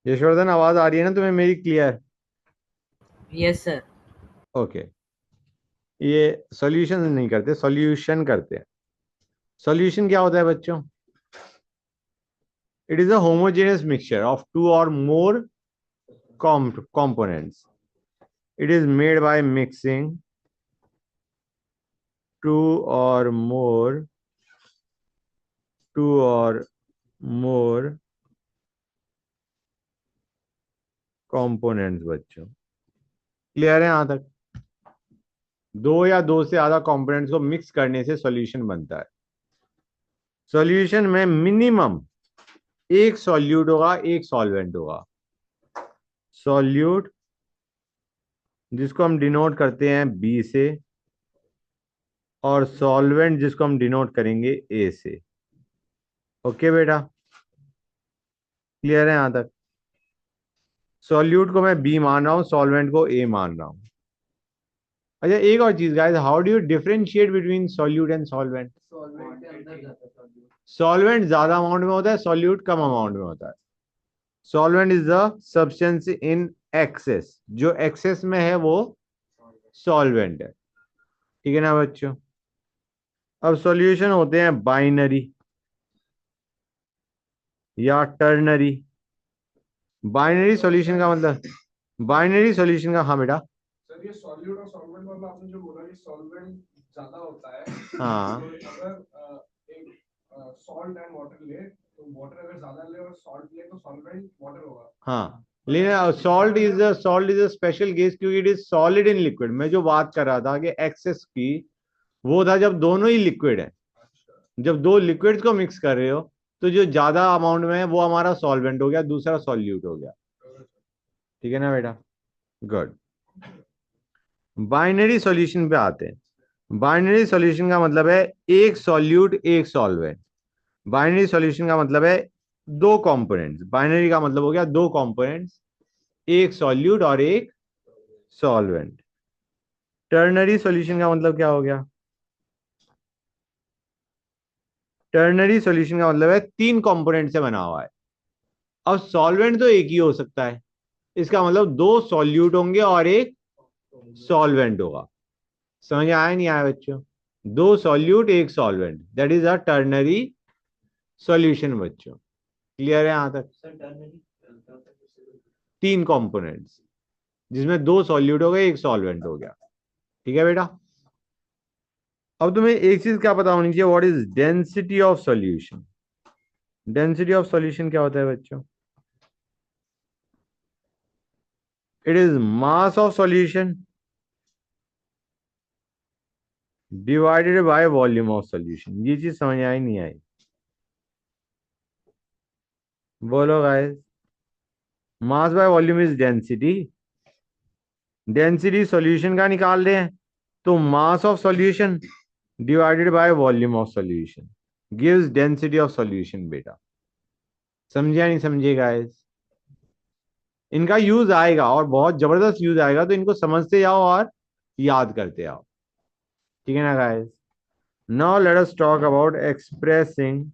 यशवर्धन, आवाज आ रही है ना तुम्हें मेरी क्लियर? Yes sir. ओके। ये सॉल्यूशन नहीं करते, सॉल्यूशन करते हैं। सॉल्यूशन क्या होता है बच्चों? It is a homogeneous mixture of two or more components. It is made by mixing two or more two or more components बच्चों। क्लियर है यहां तक? दो या दो से ज्यादा कंपोनेंट्स को मिक्स करने से सॉल्यूशन बनता है। सॉल्यूशन में मिनिमम एक सॉल्यूट होगा, एक सॉल्वेंट होगा। सॉल्यूट जिसको हम डिनोट करते हैं बी से, और सॉल्वेंट जिसको हम डिनोट करेंगे ए से। ओके बेटा, क्लियर है यहां तक? सॉल्यूट को मैं बी मान रहा हूं, सॉल्वेंट को ए मान रहा हूं। अच्छा, एक और चीज guys, how do you differentiate between solute and solvent? Solvent ज्यादा अमाउंट में होता है, सॉल्यूट कम अमाउंट में होता है। Solvent is the substance in excess, जो एक्सेस में है वो सॉल्वेंट है। ठीक है ना बच्चों? अब सॉल्यूशन होते हैं बाइनरी या टर्नरी। बाइनरी सॉल्यूशन का मतलब, बाइनरी सॉल्यूशन का, हाँ बेटा। सर ये सॉल्यूट और सॉल्वेंट में आपने जो बोला कि सॉल्वेंट ज्यादा होता है, हाँ तो अगर एक सॉल्ट एंड वाटर ले तो वाटर अगर ज्यादा ले और सॉल्ट ले तो सॉल्वेंट वाटर होगा। हाँ, लेकिन salt is a special case, क्योंकि it is solid in liquid. मैं जो बात कर रहा था कि एक्सेस की, वो था जब दोनों ही लिक्विड है। जब दो लिक्विड्स को मिक्स कर रहे हो, तो जो ज्यादा अमाउंट में है वो हमारा सॉल्वेंट हो गया, दूसरा सॉल्यूट हो गया। ठीक है ना बेटा? गुड। बाइनरी सॉल्यूशन पे आते हैं। बाइनरी सॉल्यूशन का मतलब है एक सॉल्यूट एक सॉल्वेंट। बाइनरी सॉल्यूशन का मतलब है दो कंपोनेंट्स। बाइनरी का मतलब हो गया दो कंपोनेंट्स, एक सॉल्यूट और एक सॉल्वेंट। टर्नरी सॉल्यूशन का मतलब क्या हो गया? टर्नरी सॉल्यूशन का मतलब है तीन कंपोनेंट से बना हुआ है। अब सॉल्वेंट तो एक ही हो सकता है, इसका मतलब दो सॉल्यूट होंगे और एक सॉल्वेंट होगा। समझ आया नहीं आया बच्चों? दो सॉल्यूट एक solvent, that is a ternary solution बच्चों। क्लियर है यहां तक? तीन कंपोनेंट्स जिसमें दो सॉल्यूट हो गए, एक सॉल्वेंट हो गया। ठीक है बेटा? अब तुम्हें एक चीज क्या पता होनी चाहिए, what is density of solution? Density of solution क्या होता है बच्चों? It is mass of solution divided by volume of solution. ये चीज समझ आई नहीं आई? बोलो guys. Mass by volume is density. Density solution का निकाल रहे हैं, तो मास of solution divided by volume of solution gives density of solution बेटा। समझे या नहीं समझे गाइस? इनका यूज आएगा और बहुत जबरदस्त यूज आएगा, तो इनको समझते जाओ और याद करते आओ। ठीक है ना guys? Now let us talk about expressing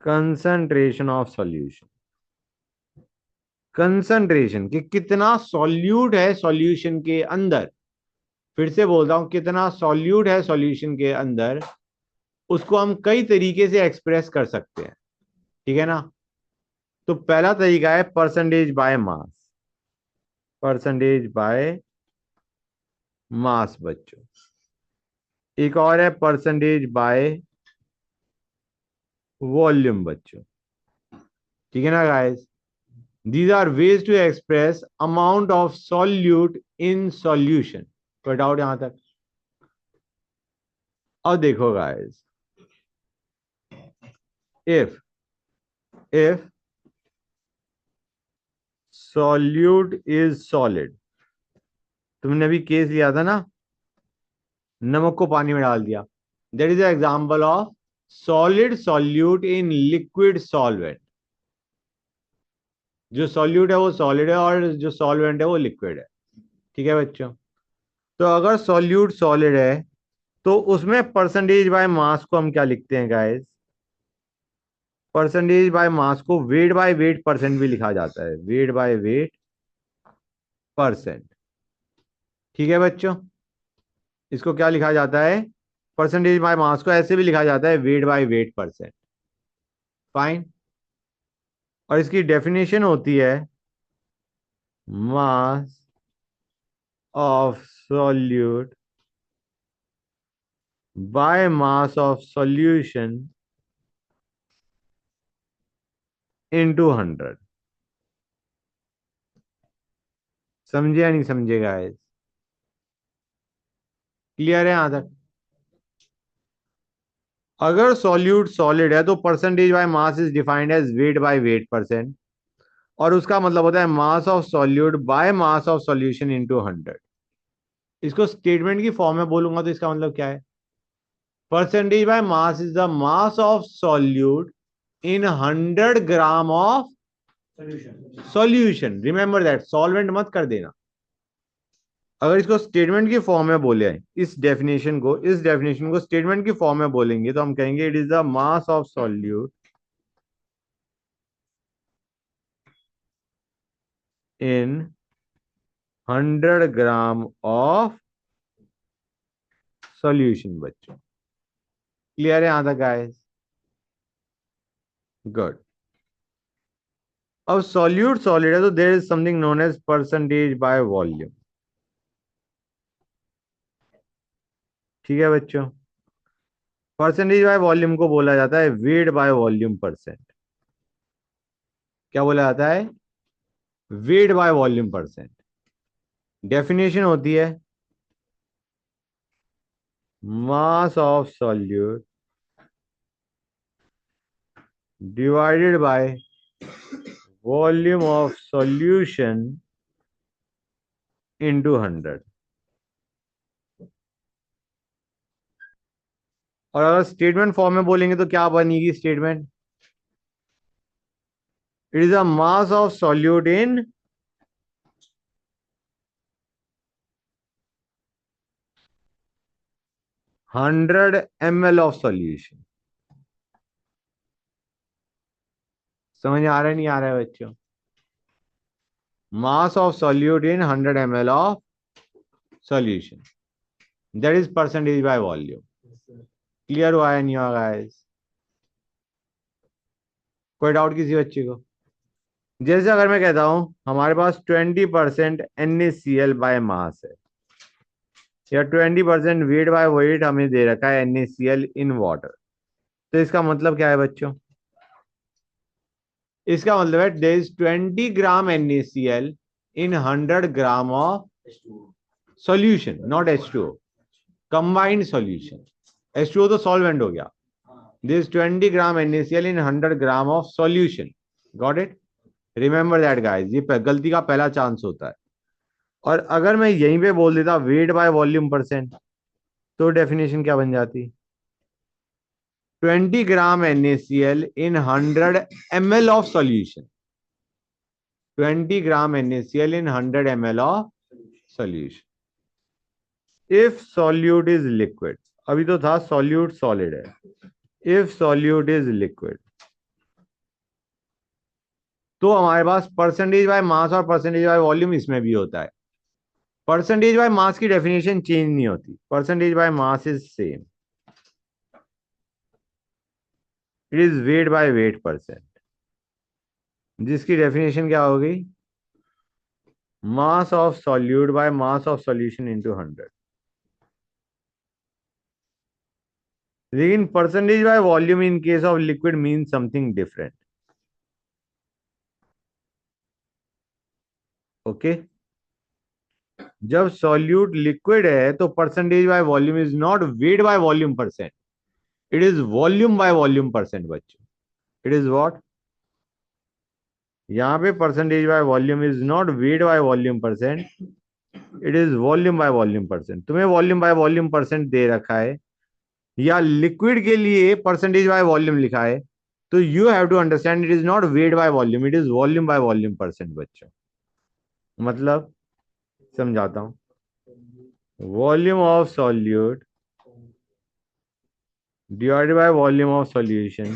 concentration of solution. Concentration कि कितना सॉल्यूट है सॉल्यूशन के अंदर। फिर से बोलता हूं, कितना सॉल्यूट है सॉल्यूशन के अंदर, उसको हम कई तरीके से एक्सप्रेस कर सकते हैं। ठीक है ना? तो पहला तरीका है percentage by mass. Percentage by मास बच्चों। एक और है परसेंटेज बाय वॉल्यूम बच्चों। ठीक है ना guys? These are ways to express amount of solute in solution. कोई डाउट यहां तक? अब देखो guys, if solute is solid, तुमने अभी केस लिया था ना, नमक को पानी में डाल दिया। That is example of solid solute in liquid solvent. जो सॉल्यूट है वो सॉलिड है, और जो सॉल्वेंट है वो लिक्विड है। ठीक है बच्चों? तो अगर सॉल्यूट सॉलिड है, तो उसमें परसेंटेज बाय मास को हम क्या लिखते हैं गाइस? परसेंटेज बाय मास को वेट बाय वेट परसेंट भी लिखा जाता है, वेट बाय वेट परसेंट। ठीक है बच्चों, इसको क्या लिखा जाता है? परसेंटेज बाय मास को ऐसे भी लिखा जाता है, wait by weight percent. Fine. और इसकी डेफिनेशन होती है mass of solute by mass of solution into 100। समझे या नहीं समझे गाइस? क्लियर है यहां तक? अगर सॉल्यूट सॉलिड है तो percentage by mass is defined as weight by weight percent, और उसका मतलब होता है mass of solute by mass of solution into 100। इसको स्टेटमेंट की फॉर्म में बोलूंगा तो इसका मतलब क्या है? Percentage by mass is the mass of solute in 100 gram of solution. Remember that, solvent मत कर देना। अगर इसको स्टेटमेंट की फॉर्म में बोले, इस डेफिनेशन को स्टेटमेंट की फॉर्म में बोलेंगे तो हम कहेंगे it is the mass of solute in 100 gram of solution. बच्चों क्लियर है यहां तक गाइस? गुड। अब सॉल्यूट सॉलिड है तो there is something known as percentage by volume. ठीक है बच्चों, परसेंटेज बाय वॉल्यूम को बोला जाता है वेट बाय वॉल्यूम परसेंट। क्या बोला जाता है? Wait by volume percent. Definition होती है mass of solute divided by volume of solution into 100। और अगर स्टेटमेंट फॉर्म में बोलेंगे तो क्या बनेगी statement? It is a mass of solute in 100 ml of solution. समझ आ रहा है नहीं आ रहा है बच्चों? मास of solute in 100 ml of solution, that is percentage by volume. Clear हुआ है नहीं हुआ गाइस? कोई डाउट किसी बच्चे को? जैसे अगर मैं कहता हूं हमारे पास 20% NaCl बाय मास है, या 20% वेट बाय वेट हमें दे रखा है NaCl इन वाटर, तो इसका मतलब क्या है बच्चों? इसका मतलब है there is 20 gram NaCl in 100 gram of solution, not H2O, combined solution. H2O तो सॉल्वेंट हो गया। There is 20 gram NaCl in 100 gram of solution. Got it? Remember that guys, ये गलती का पहला चांस होता है। और अगर मैं यहीं पे बोल देता वेट बाय वॉल्यूम परसेंट, तो डेफिनेशन क्या बन जाती? 20 gram NaCl in 100 ml of solution. 20 gram NaCl in 100 ml of solution. If solute is liquid, अभी तो था सॉल्यूट सॉलिड है, इफ सॉल्यूट इज लिक्विड तो हमारे पास परसेंटेज बाय मास और परसेंटेज बाय वॉल्यूम इसमें भी होता है। परसेंटेज बाय मास की डेफिनेशन चेंज नहीं होती, percentage by mass is same, it is weight by weight percent, जिसकी डेफिनेशन क्या होगी? Mass of solute by mass of solution into 100। लेकिन percentage by volume in case of liquid mean something different. Okay, जब solute liquid है तो percentage by volume is not weight by volume percent, it is volume by volume percent बच्चों। It is what? यहां पे percentage by volume is not weight by volume percent, it is volume by volume percent. तुम्हें volume by volume percent दे रखा है या liquid के लिए percentage by volume लिखा है, तो you have to understand it is not weight by volume, it is volume by volume percent बच्चों। मतलब समझाता हूं, volume of solute divided by volume of solution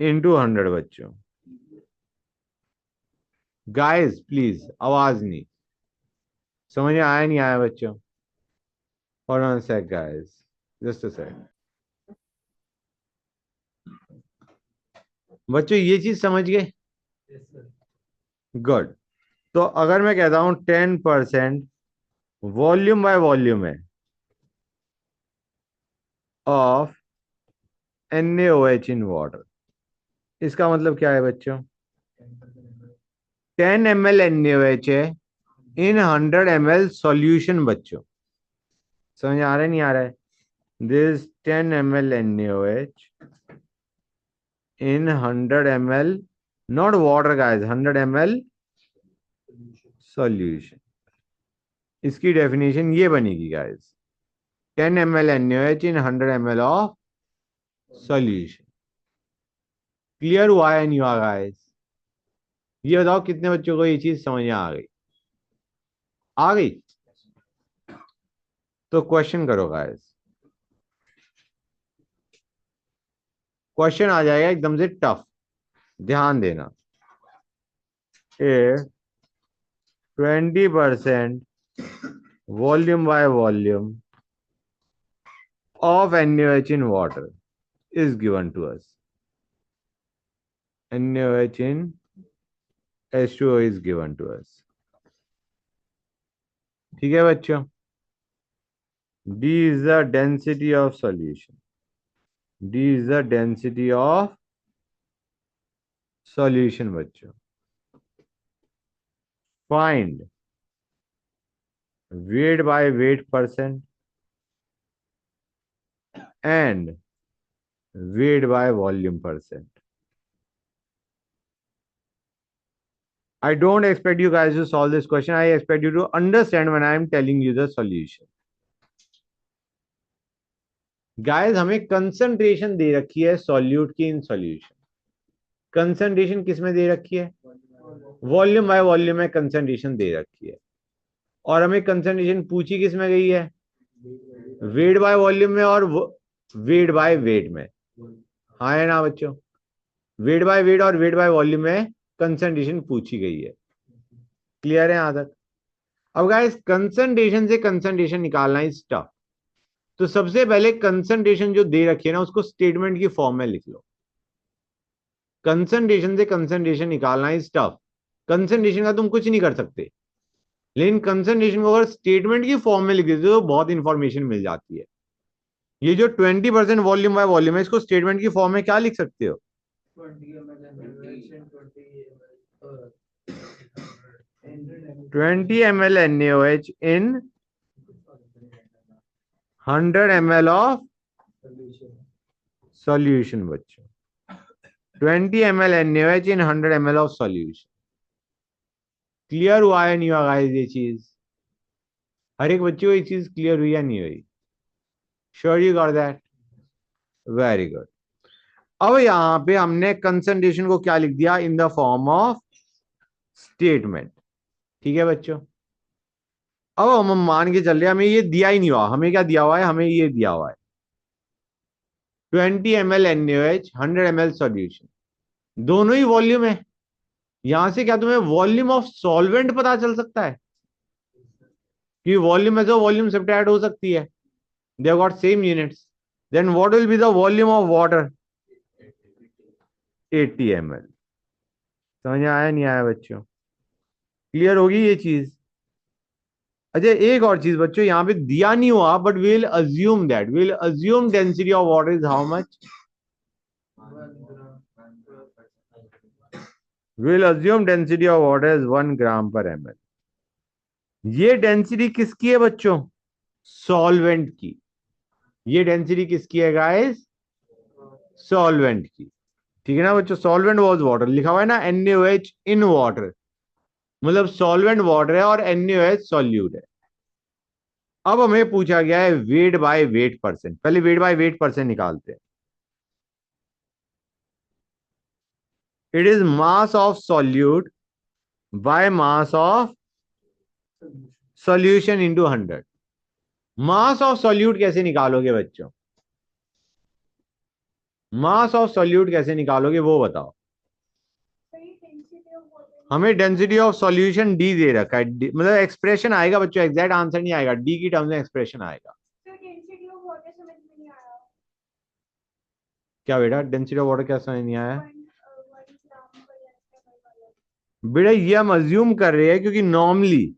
into 100 बच्चों। गाइस प्लीज आवाज नहीं, समझ में आया नहीं आया बच्चों? Hold on a sec guys, just a sec। बच्चों ये चीज समझ गए? गुड। तो अगर मैं कहता हूं 10% वॉल्यूम बाय वॉल्यूम है ऑफ NaOH इन वाटर, इसका मतलब क्या है बच्चों? 10 ml NaOH है इन 100 ml सॉल्यूशन बच्चों। समझ आ रहा है नहीं आ रहा है? This 10 ml NaOH in 100 ml, not water guys, 100 ml solution। इसकी डेफिनेशन ये बनेगी guys, 10 ml NaOH in 100 ml of solution। Clear हुआ है नहीं हुआ गाइस? ये बताओ कितने बच्चों को ये चीज समझ में आ गई? आ गई? तो क्वेश्चन करो गाइस। क्वेश्चन आ जाएगा एकदम से टफ, ध्यान देना। ए 20% volume by volume of NaOH in water is given to us। NaOH in H2O is given to us। ठीक है बच्चों? D is the density of solution। D is the density of solution बच्चों। Find weight by weight percent and weight by volume percent। I don't expect you guys to solve this question. I expect you to understand when I am telling you the solution। Guys हमें concentration दे रखी है solute की in solution. Concentration किस में दे रखी है? Volume by volume में concentration दे रखी है। और हमें कंसंट्रेशन पूछी किस में गई है? वेट बाय वॉल्यूम में और वेट बाय वेट में। हाँ है ना बच्चों? वेट बाय वेट और वेट बाय वॉल्यूम में कंसंट्रेशन पूछी गई है। क्लियर है यहां तक? अब गाइस कंसंट्रेशन से कंसंट्रेशन निकालना इज टफ। तो सबसे पहले कंसंट्रेशन जो दे रखी है ना उसको स्टेटमेंट की फॉर्म में लिख लो। कंसंट्रेशन से कंसंट्रेशन निकालना इज टफ। कंसंट्रेशन का तुम कुछ नहीं कर सकते, लेकिन कंसंट्रेशन को अगर स्टेटमेंट की फॉर्म में लिख देते हो तो बहुत इंफॉर्मेशन मिल जाती है। ये जो 20% वॉल्यूम बाय वॉल्यूम है इसको स्टेटमेंट की फॉर्म में क्या लिख सकते हो? 20 ml NaOH in 100 ml of solution बच्चों। 20 ml NaOH in 100 ml of solution. Clear हुआ है नहीं हुआ गाइस ये चीज? हर एक बच्चे को ये चीज क्लियर हुई या नहीं हुई? Sure you got that? Very good. अब यहां पे हमने कंसंट्रेशन को क्या लिख दिया? In the form of statement. ठीक है बच्चों? अब हम मान के चल रहे हैं हमें ये दिया ही नहीं हुआ। हमें क्या दिया हुआ है? हमें ये दिया हुआ है 20 ml NaOH 100 ml सॉल्यूशन, दोनों ही वॉल्यूम है। यहां से क्या तुम्हें वॉल्यूम ऑफ सॉल्वेंट पता चल सकता है कि वॉल्यूम में जो वॉल्यूम सब्ट्रैक्ट हो सकती है? They have got same units. Then what will be the volume of water? 80 ml। समझ में आया नहीं आया बच्चों? क्लियर होगी ये चीज? अच्छा एक और चीज बच्चों, यहां पे दिया नहीं हुआ but will assume density of water is how much? Will assume density of water is 1 gram per ml। ये डेंसिटी किसकी है बच्चों? सॉल्वेंट की। ये डेंसिटी किसकी है गाइस? सॉल्वेंट की। ठीक है ना बच्चों? सॉल्वेंट वाज वाटर, लिखा हुआ है ना NaOH इन वाटर, मतलब सॉल्वेंट वाटर है और NaOH सॉल्यूट है। अब हमें पूछा गया है वेट बाय वेट परसेंट। पहले वेट बाय वेट परसेंट निकालते हैं। It is mass of solute by mass of solution into 100। Mass of solute कैसे निकालोगे बच्चों? मास ऑफ सॉल्यूट कैसे निकालोगे वो बताओ। हमें डेंसिटी ऑफ सॉल्यूशन डी दे रखा है, मतलब एक्सप्रेशन आएगा बच्चों, एग्जैक्ट आंसर नहीं आएगा, डी की टर्म्स में एक्सप्रेशन आएगा। क्या बेटा डेंसिटी ऑफ वाटर क्या समझ नहीं आया? बेटा ये हम अज्यूम कर रहे हैं क्योंकि नॉर्मली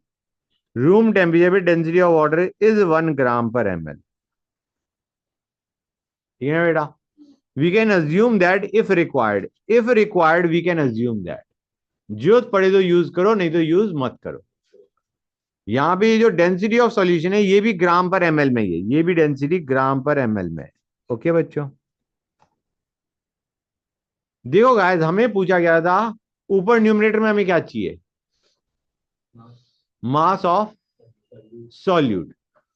रूम टेम्परेचर पे डेंसिटी ऑफ वाटर इज 1 ग्राम/ml। ठीक है ना बेटा? We can assume that if required, we can assume that. जरूरत पड़े तो यूज करो, नहीं तो यूज मत करो। यहां पे ये जो डेंसिटी ऑफ सॉल्यूशन है ये भी ग्राम पर एमएल में ही है, ये भी डेंसिटी ग्राम पर एमएल में है। ओके बच्चों, देखो गाइस हमें पूछा गया था ऊपर न्यूमरेटर में हमें क्या चाहिए, मास ऑफ सॉल्यूट।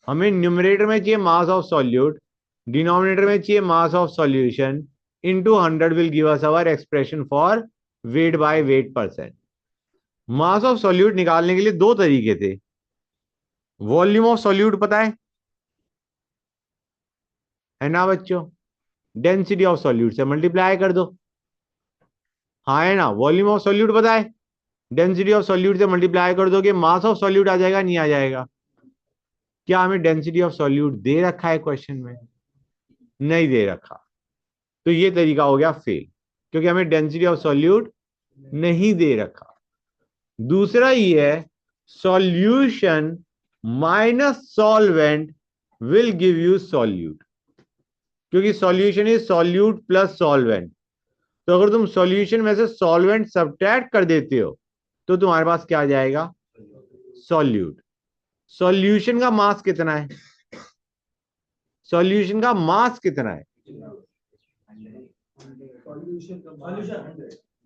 हमें न्यूमरेटर में चाहिए मास ऑफ सॉल्यूट, डिनोमिनेटर में चाहिए mass of solution, into 100 will give us our expression for weight by weight percent. Mass of solute निकालने के लिए दो तरीके थे। वॉल्यूम ऑफ सॉल्यूट पता है ना बच्चों? डेंसिटी ऑफ सॉल्यूट से मल्टीप्लाई कर दो। हाँ है ना? वॉल्यूम ऑफ सॉल्यूट पता है, डेंसिटी ऑफ सॉल्यूट से मल्टीप्लाई कर दोगे मास ऑफ सॉल्यूट आ जाएगा, नहीं आ जाएगा? क्या हमें डेंसिटी ऑफ सॉल्यूट दे रखा है क्वेश्चन में? नहीं दे रखा, तो ये तरीका हो गया फेल, क्योंकि हमें डेंसिटी ऑफ सॉल्यूट नहीं दे रखा। दूसरा ये है solution minus solvent will give you solute, क्योंकि solution is solute plus solvent. तो अगर तुम सॉल्यूशन में से सॉल्वेंट सब्ट्रैक्ट कर देते हो तो तुम्हारे पास क्या आ जाएगा? सॉल्यूट। सॉल्यूशन का मास कितना है? सॉल्यूशन का मास कितना है?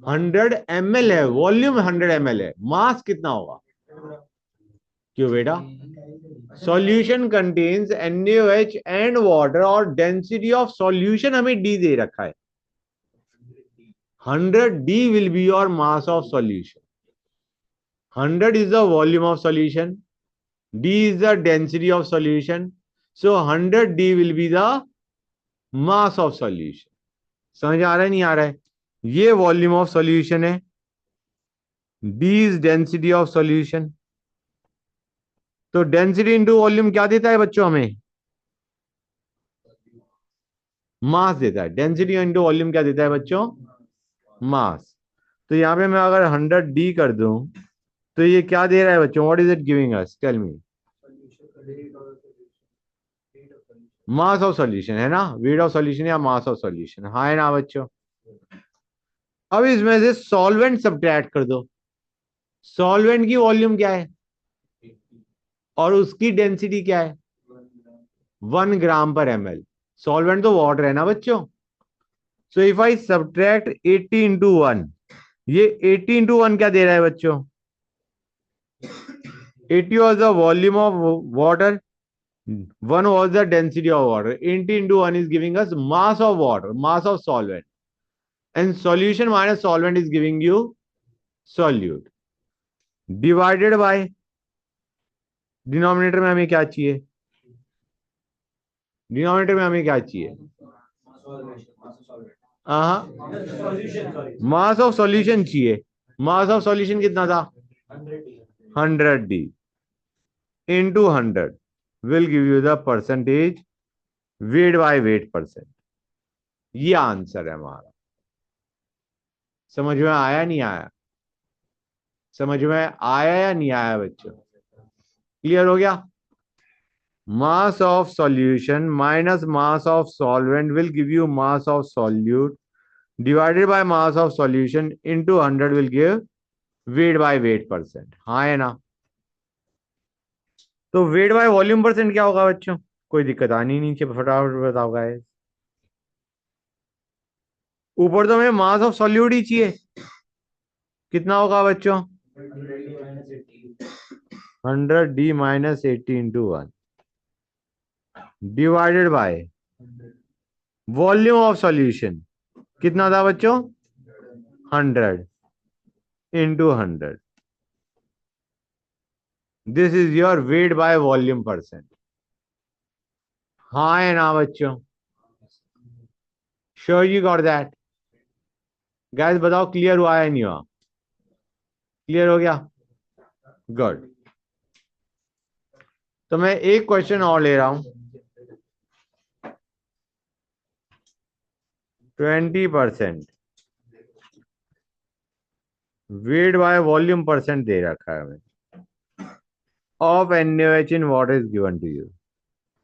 100 ml है, वॉल्यूम 100 ml है, मास कितना होगा? क्यों बेटा? Solution contains NaOH and water और डेंसिटी ऑफ सॉल्यूशन हमें डी दे रखा है। 100 D will be your mass of solution. 100 is the volume of solution. D is the density of solution. So 100 D will be the mass of solution. समझ आ रहा है नहीं आ रहा है? ये वॉल्यूम ऑफ सॉल्यूशन है, D is density of solution. तो डेंसिटी इंटू वॉल्यूम क्या देता है बच्चों हमें? मास देता है। डेंसिटी इंटू वॉल्यूम क्या देता है बच्चों? मास। तो यहां पे मैं अगर 100D कर दूं तो ये क्या दे रहा है बच्चों? What is it giving us? Tell me. Mass of solution है ना, वेट ऑफ सॉल्यूशन या मास ऑफ सॉल्यूशन, हाँ है ना बच्चों? अब इसमें से सॉल्वेंट सब्ट्रैक्ट कर दो। सॉल्वेंट की वॉल्यूम क्या है और उसकी डेंसिटी क्या है? 1 ग्राम/ml। सॉल्वेंट तो वाटर है ना बच्चों। So if I subtract 80 into 1, ये 80 इंटू 1 क्या दे रहा है बच्चों? 80 was the volume of water, 1 was the density of water. 80 into 1 is giving us mass of water, mass of solvent. And solution minus solvent is giving you solute. Divided by denominator में हमें क्या चाहिए? Denominator में हमें क्या चाहिए? Mass of solution चाहिए। Mass of solution कितना था? 100D into 100 will give you the percentage weight by weight percent। ये आंसर है हमारा। समझ में आया नहीं आया? समझ में आया या नहीं आया बच्चों? क्लियर हो गया? मास of solution minus mass of solvent will give you mass of solute divided bye mass of solution into 100 will give wait by weight percent, हाँ है ना? तो वेट बाय वॉल्यूम परसेंट क्या होगा बच्चों? कोई दिक्कत आनी नहीं चाहिए, फटाफट बताओ गाइस। ऊपर तो हमें मास ऑफ सॉल्यूट ही चाहिए, कितना होगा बच्चों? 100D minus 80 into 1 divided by volume of solution कितना था बच्चों? 100 into 100। This is your weight by volume percent, हाँ है ना बच्चों? Sure you got that? Guys बताओ क्लियर हुआ है नहीं हुआ? क्लियर हो गया? गुड। तो मैं एक क्वेश्चन और ले रहा हूं। 20% वेट बाय वॉल्यूम परसेंट दे रखा है हमें of NaOH in water is given to you.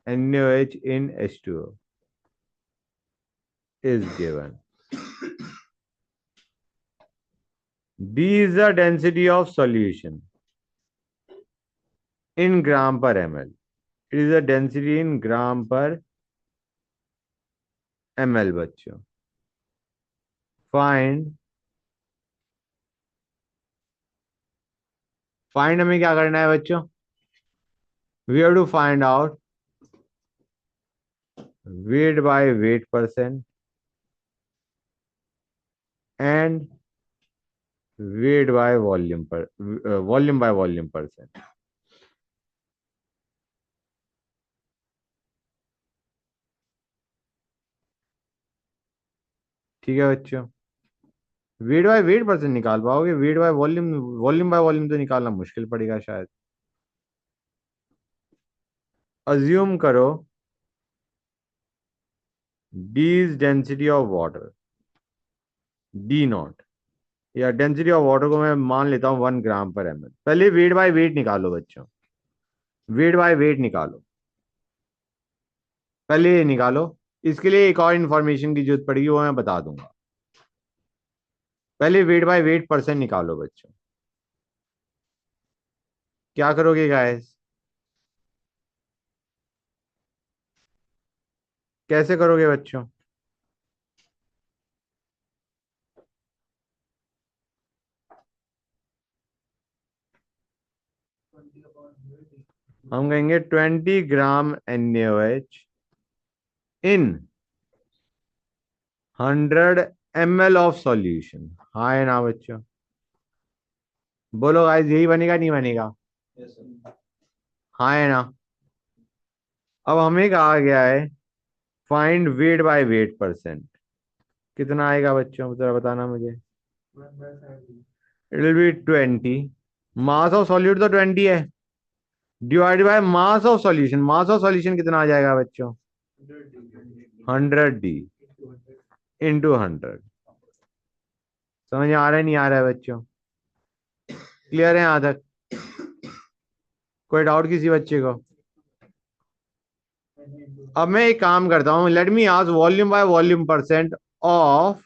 NaOH in H2O is given. D is the density of solution in gram per ml. It is the density in gram per ml बच्चों. Find हमें क्या करना है बच्चों? We have to find out weight by weight percent and weight by volume volume by volume percent. ठीक है बच्चों? Wait by weight percent निकाल पाओगे? Wait by volume, volume by volume तो निकालना मुश्किल पड़ेगा शायद। अज्यूम करो D is density of water, D not, या डेंसिटी ऑफ वाटर को मैं मान लेता हूं 1 ग्राम पर ml। पहले वेट बाय वेट निकालो बच्चों, वेट बाय वेट निकालो, पहले ये निकालो। इसके लिए एक और इंफॉर्मेशन की जरूरत पड़ेगी, वो मैं बता दूंगा। पहले वेट बाय वेट परसेंट निकालो बच्चों। क्या करोगे गाइस? कैसे करोगे बच्चों? हम कहेंगे 20 ग्राम NaOH in 100 ml of solution. हाँ है ना बच्चों? बोलो गाइस, यही बनेगा नहीं बनेगा? हाँ है ना? अब हमें कहा गया है find wait by weight percent. कितना आएगा बच्चों, जरा बताना मुझे। It will B 20, mass of solute तो 20 है, divide by mass of solution. Mass of solution कितना आ जाएगा बच्चों? 100D into 100। समझ आ रहा है नहीं आ रहा है बच्चों? क्लियर है यहां तक? कोई डाउट किसी बच्चे को? अब मैं एक काम करता हूं, let me ask volume by volume percent of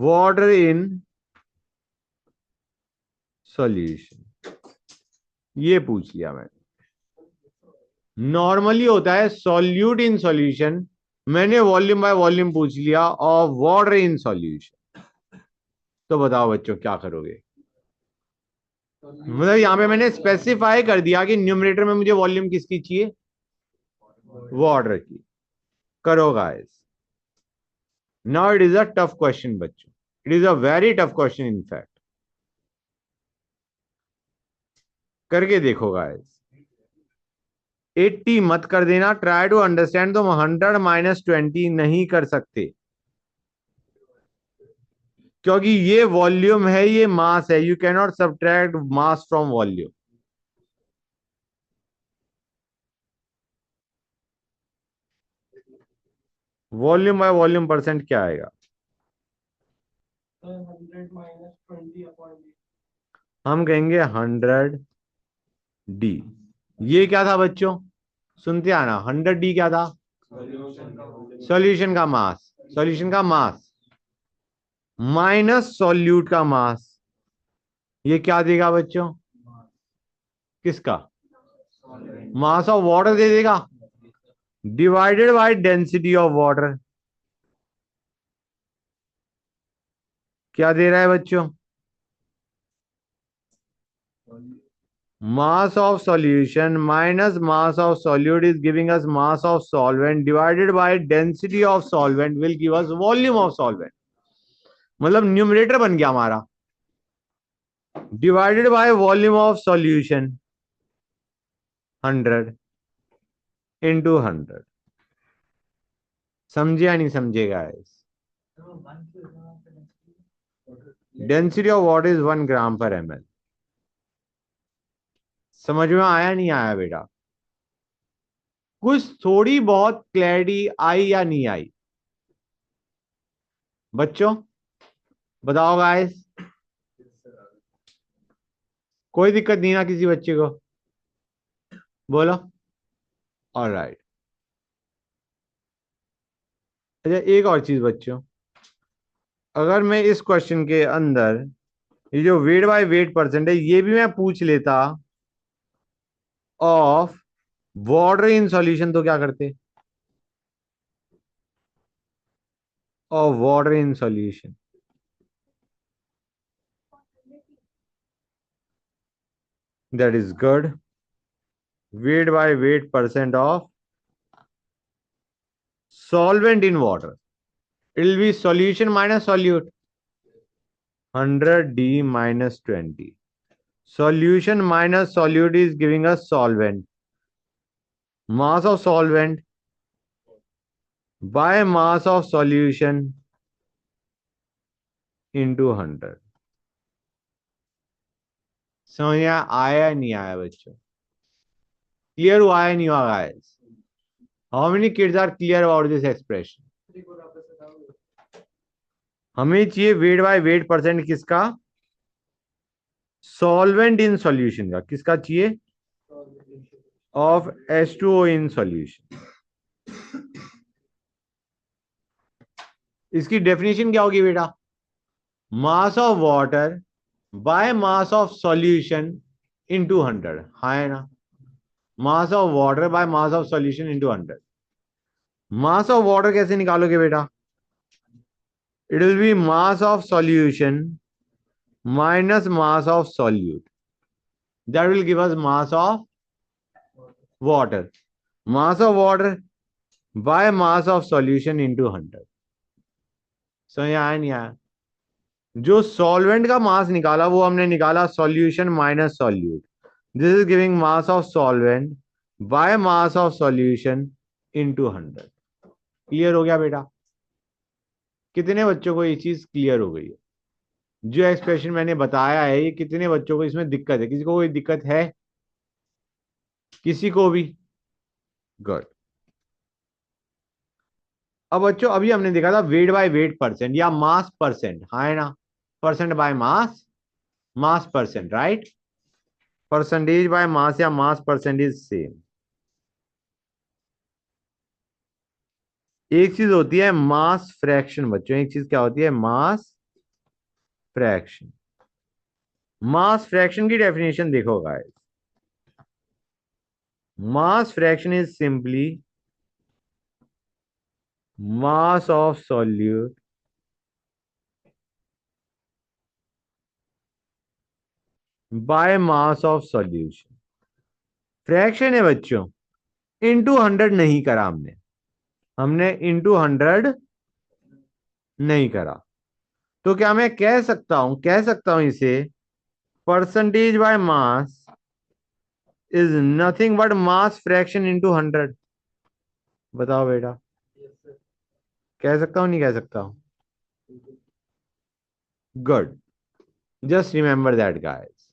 water in solution. ये पूछ लिया मैंने। नॉर्मली होता है सॉल्यूट इन सॉल्यूशन, मैंने वॉल्यूम बाय वॉल्यूम पूछ लिया ऑफ वाटर इन सॉल्यूशन। तो बताओ बच्चों क्या करोगे? मतलब यहां पे मैंने स्पेसिफाई कर दिया कि न्यूमरेटर में मुझे वॉल्यूम किसकी चाहिए? वाटर की। करो guys. Now it is a tough question बच्चों, it is a very tough question in fact. करके देखो गाइस। 80 मत कर देना, ट्राई टू अंडरस्टैंड। तुम 100 माइनस 20 नहीं कर सकते, क्योंकि ये वॉल्यूम है, ये मास है। You can not subtract mass from volume. Volume by volume percent क्या आएगा? 100 माइनस 20 अपॉन हम कहेंगे 100D। ये क्या था बच्चों? सुनते आना, 100D क्या था? सॉल्यूशन का मास, सॉल्यूशन का मास माइनस सॉल्यूट का मास। ये क्या देगा बच्चों? किसका? मास ऑफ वाटर दे देगा, divided by density of water. क्या दे रहा है बच्चों? मास of solution minus mass of solute is giving us mass of solvent divided by density of solvent will give us volume of solvent. मतलब न्यूमरेटर बन गया हमारा divided by volume of solution 100 into 100। समझे या नहीं समझे guys? Density of water is 1 ग्राम/ml। समझ में आया नहीं आया बेटा? कुछ थोड़ी बहुत क्लैरिटी आई या नहीं आई बच्चों? बताओ गाइस। कोई दिक्कत नहीं ना किसी बच्चे को? बोलो। ऑलराइट। अच्छा एक और चीज बच्चों, अगर मैं इस क्वेश्चन के अंदर ये जो वेट बाय वेट परसेंट है ये भी मैं पूछ लेता ऑफ वाटर इन सॉल्यूशन तो क्या करते? Of water in solution, that is good. Wait by weight percent of solvent in water, it will be solution minus solute, 100 d minus 20. Solution minus solute is giving us solvent. Mass of solvent by mass of solution into 100. समझ में आया नहीं आया बच्चों? Clear हुआ है नहीं हुआ guys? How many kids are clear about this expression? हमें चाहिए वेट बाय वेट परसेंट किसका? सॉल्वेंट इन सॉल्यूशन का। किसका चाहिए? Of H2O in solution. इसकी डेफिनेशन क्या होगी बेटा? Mass of water by mass of solution into 100। हाँ है ना? Mass of water by mass of solution into 100। Mass of water कैसे निकालोगे बेटा? It will be mass of solution minus mass of solute, that will give us mass of water. Mass of water by mass of solution into 100। समझ आया नहीं आया? जो solvent का मास निकाला वो हमने निकाला solution minus solute. This is giving mass of solvent bye mass of solution into 100। Clear हो गया बेटा? कितने बच्चों को ये चीज क्लियर हो गई है? जो एक्सप्रेशन मैंने बताया है ये कितने बच्चों को इसमें दिक्कत है? किसी को कोई दिक्कत है? किसी को भी? गुड। अब बच्चों अभी हमने देखा था वेट बाय वेट परसेंट या मास परसेंट, हाँ है ना? Percent by mass, mass percent, right? Percentage by मास या मास परसेंटेज सेम। एक चीज होती है मास फ्रैक्शन बच्चों, एक चीज क्या होती है? Mass fraction. मास फ्रैक्शन की डेफिनेशन देखो guys. Mass fraction is simply mass of solute by mass of solution। Fraction है बच्चों, इंटू 100 नहीं करा हमने, हमने इंटू 100 नहीं करा। तो क्या मैं कह सकता हूं इसे percentage by mass is nothing but mass fraction into 100। बताओ बेटा, कह सकता हूं नहीं कह सकता हूं? Good, just remember that guys.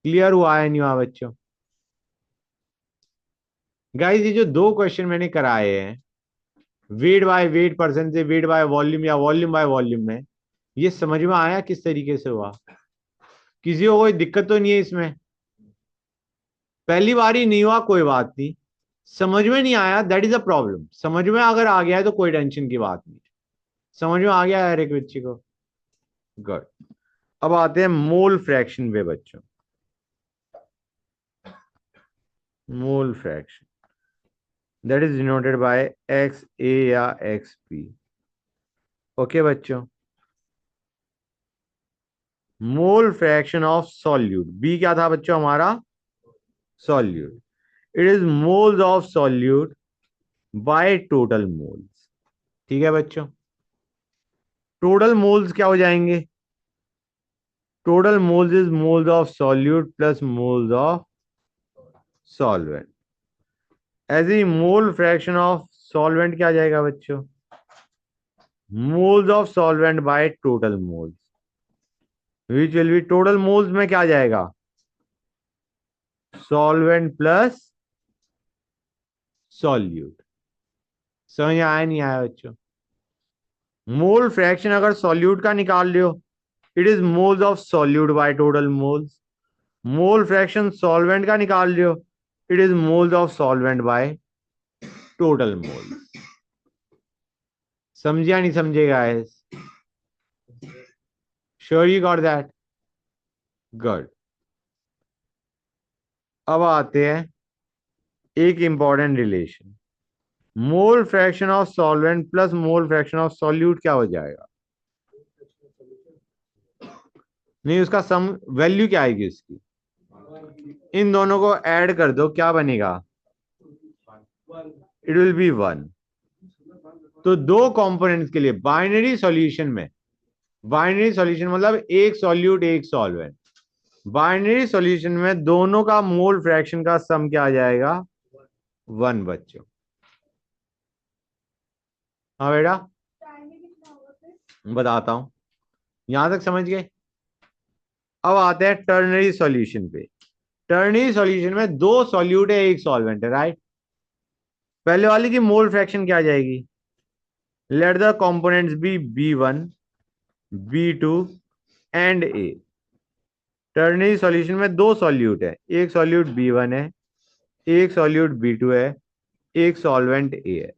Clear हुआ है नहीं हुआ बच्चों? गाइस ये जो दो क्वेश्चन मैंने कराए हैं वेट बाय वेट परसेंट से वेट बाय वॉल्यूम या वॉल्यूम बाय वॉल्यूम में, ये समझ में आया किस तरीके से हुआ? किसी को कोई दिक्कत तो नहीं है इसमें? पहली बार ही नहीं हुआ कोई बात नहीं, समझ में नहीं आया दैट इज अ प्रॉब्लम। समझ में अगर आ गया है तो कोई टेंशन की बात नहीं। समझ में आ गया है हर एक बच्चे को? गुड। अब आते हैं मोल फ्रैक्शन पे बच्चों। Mole fraction that is denoted by X A या एक्स पी। ओके बच्चों, mole fraction of solute, B क्या था बच्चों हमारा? Solute. It is moles of solute by total moles. ठीक है बच्चों? टोटल मोल्स क्या हो जाएंगे? Total moles is moles of solute plus moles of solvent. ऐसे ही मोल फ्रैक्शन ऑफ सॉल्वेंट क्या आ जाएगा बच्चों? Moles of solvent by total moles, which will be total moles में क्या आ जाएगा? Solvent plus solute. समझ आया नहीं आया बच्चों? मोल फ्रैक्शन अगर सॉल्यूट का निकाल लियो, it is moles of solute by total moles. Mole fraction solvent का निकाल लियो, it is moles of solvent by total moles. समझिया नहीं समझेगा? Sure you got that? Good. अब आते हैं एक important relation, mole fraction of solvent plus mole fraction of solute क्या हो जाएगा? नहीं, उसका सम वैल्यू क्या आएगी उसकी? इन दोनों को ऐड कर दो, क्या बनेगा? It will B one. तो दो कंपोनेंट्स के लिए बाइनरी सॉल्यूशन में, बाइनरी सॉल्यूशन मतलब एक सॉल्यूट एक सॉल्वेंट, बाइनरी सॉल्यूशन में दोनों का मोल फ्रैक्शन का सम क्या आ जाएगा? वन बच्चों। हाँ बेटा, बताता हूं, यहां तक समझ गए? अब आते हैं टर्नरी सॉल्यूशन पे। टर्नरी सॉल्यूशन में दो सॉल्यूट है एक सॉल्वेंट है, राइट? पहले वाली की मोल फ्रैक्शन क्या आ जाएगी? Let the components be B1 B2 and A। Ternary solution में दो सॉल्यूट है, एक सॉल्यूट B1 है, एक सॉल्यूट B2 है, एक सॉल्वेंट A है।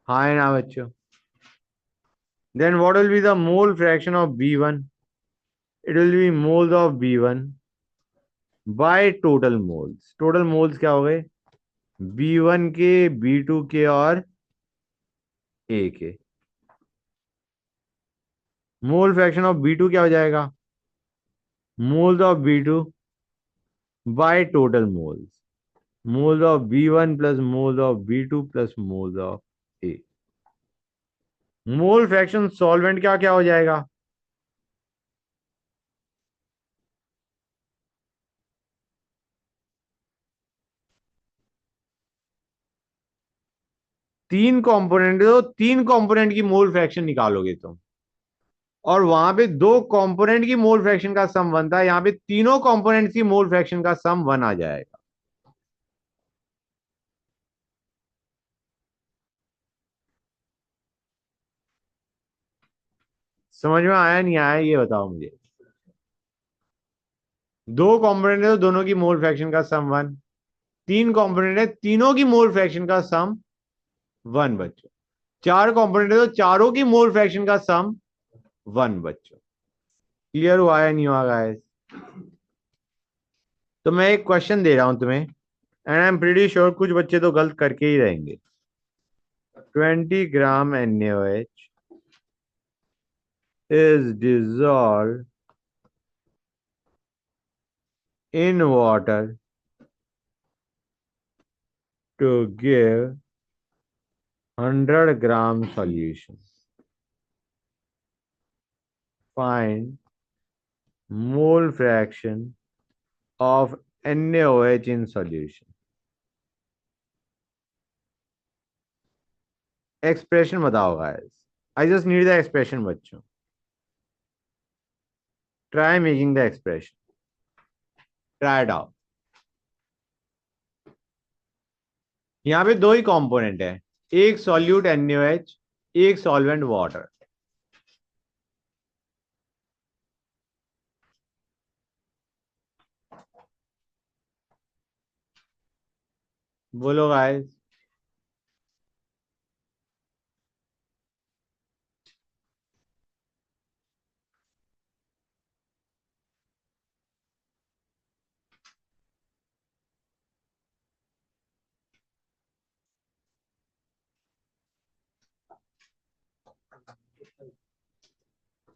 हाँ है ना बच्चों? Then what will be the mole fraction of B1? It will be moles of B1 by total moles. Total moles क्या हो गए? B1 के, B2 के और A के। मोल फ्रैक्शन ऑफ B2 क्या हो जाएगा? Moles of B2 bye total moles, moles of B1 plus moles of B2 plus moles of A। Mole fraction solvent क्या क्या हो जाएगा? तीन कंपोनेंट, तो तीन कंपोनेंट की मोल फ्रैक्शन निकालोगे तुम, और वहां पे दो कंपोनेंट की मोल फ्रैक्शन का सम बनता है, यहां पे तीनों कंपोनेंट की मोल फ्रैक्शन का सम वन आ जाएगा। समझ में आया नहीं आया ये बताओ मुझे? दो कंपोनेंट है तो दोनों की मोल फ्रैक्शन का सम वन, तीन कंपोनेंट है तीनों की मोल फ्रैक्शन का सम वन बच्चों, चार कंपोनेंट है तो चारों की मोल फ्रैक्शन का सम वन बच्चों। क्लियर हुआ या नहीं हुआ गाइस? तो मैं एक क्वेश्चन दे रहा हूं तुम्हें, and I am pretty sure कुछ बच्चे तो गलत करके ही रहेंगे। 20 ग्राम NaOH is dissolved in water to give 100 gram solution. Find mole fraction of NaOH in solution. Expression बताओ guys, I just need the expression बच्चों। Try making the expression, try it out. यहाँ पे दो ही कंपोनेंट है, एक solute NaOH, एक solvent water. बोलो गाइस।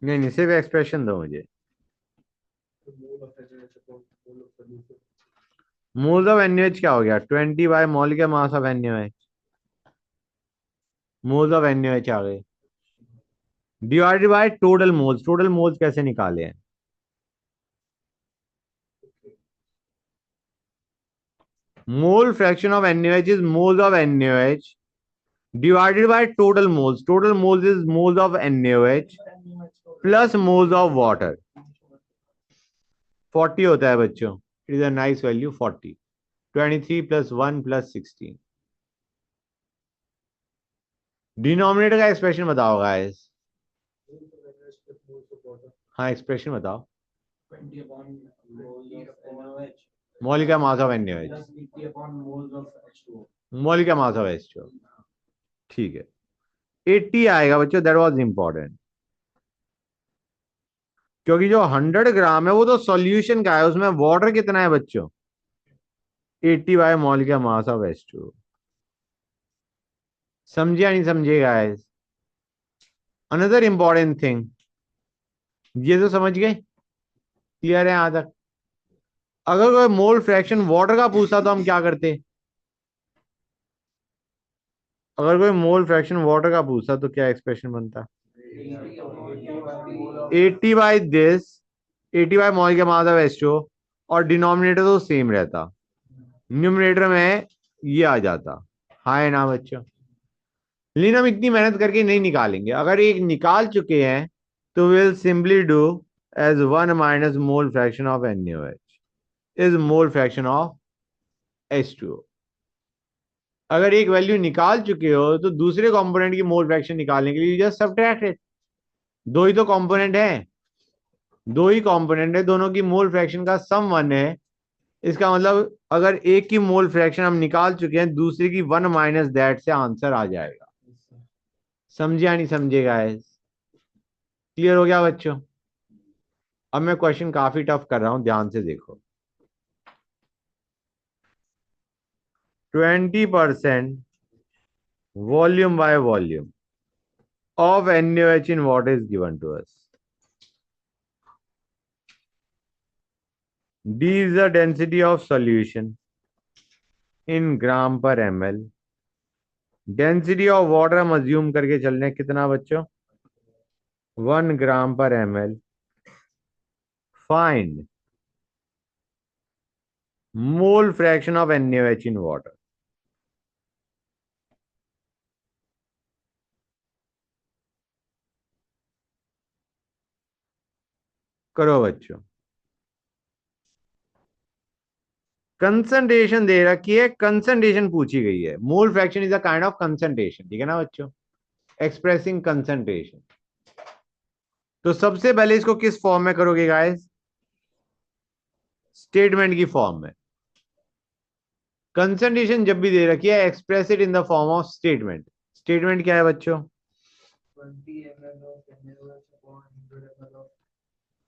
नहीं नहीं, सिर्फ एक्सप्रेशन दो मुझे। मोल्स ऑफ NaOH क्या हो गया? 20 bye molecular mass of NaOH। Moles of NaOH आ गए, divided by total moles. Total moles कैसे निकाले हैं? मोल fraction of NaOH is moles of NaOH divided by total moles. Total moles is moles of NaOH plus moles of water. 40 होता है बच्चों. It is a nice value 40. 23 plus 1 plus 16. Denominator का expression बताओ guys. हाँ expression बताओ. Molecular mass of NaOH. Molecular mass of H2O. ठीक है. 80 आएगा बच्चों. दैट वाज इंपॉर्टेंट, क्योंकि जो 100 ग्राम है वो तो सॉल्यूशन का है. उसमें वाटर कितना है बच्चों? 80 bye molecular mass of H2O. समझे या नहीं समझे गाइस? अनदर इंपॉर्टेंट थिंग, ये तो समझ गए, क्लियर है यहां तक? अगर कोई मोल फ्रैक्शन वाटर का पूछता तो हम क्या करते? अगर कोई मोल फ्रैक्शन वाटर का पूछता तो क्या एक्सप्रेशन बनता? 80 by this, 80 by molecular mass of H2O, और डिनोमिनेटर तो सेम रहता, न्यूमरेटर में ये आ जाता. हाँ है ना बच्चों? लेकिन हम इतनी मेहनत करके नहीं निकालेंगे. अगर एक निकाल चुके हैं तो will simply do as 1 minus mole fraction of NaOH is mole fraction of H2O. अगर एक वैल्यू निकाल चुके हो तो दूसरे कंपोनेंट की मोल फ्रैक्शन निकालने के लिए जस्ट सब्ट्रैक्ट इट. दो ही तो कंपोनेंट है, दो ही कंपोनेंट है, दोनों की मोल फ्रैक्शन का सम 1 है. इसका मतलब अगर एक की मोल फ्रैक्शन हम निकाल चुके हैं, दूसरे की 1 माइनस दैट से आंसर आ जाएगा. समझे या नहीं समझेगा? क्लियर हो गया बच्चों? अब मैं क्वेश्चन काफी टफ कर रहा हूं, ध्यान से देखो. 20% volume by volume of NaOH in water is given to us. D is the density of solution in gram per ml. Density of water हम अज्यूम करके चल रहे हैं कितना बच्चों? 1 ग्राम per ml. Find mole fraction of NaOH in water. करो बच्चों. Concentration दे रखी है, कंसंट्रेशन पूछी गई है. Mole fraction is a kind of concentration, ठीक है ना बच्चों? Expressing concentration. तो सबसे पहले इसको किस फॉर्म में करोगे गाइस? स्टेटमेंट की फॉर्म में. कंसंट्रेशन जब भी दे रखी है, express it in the form of statement. Statement क्या है बच्चों? 20 ml of NaOH upon 100 ml of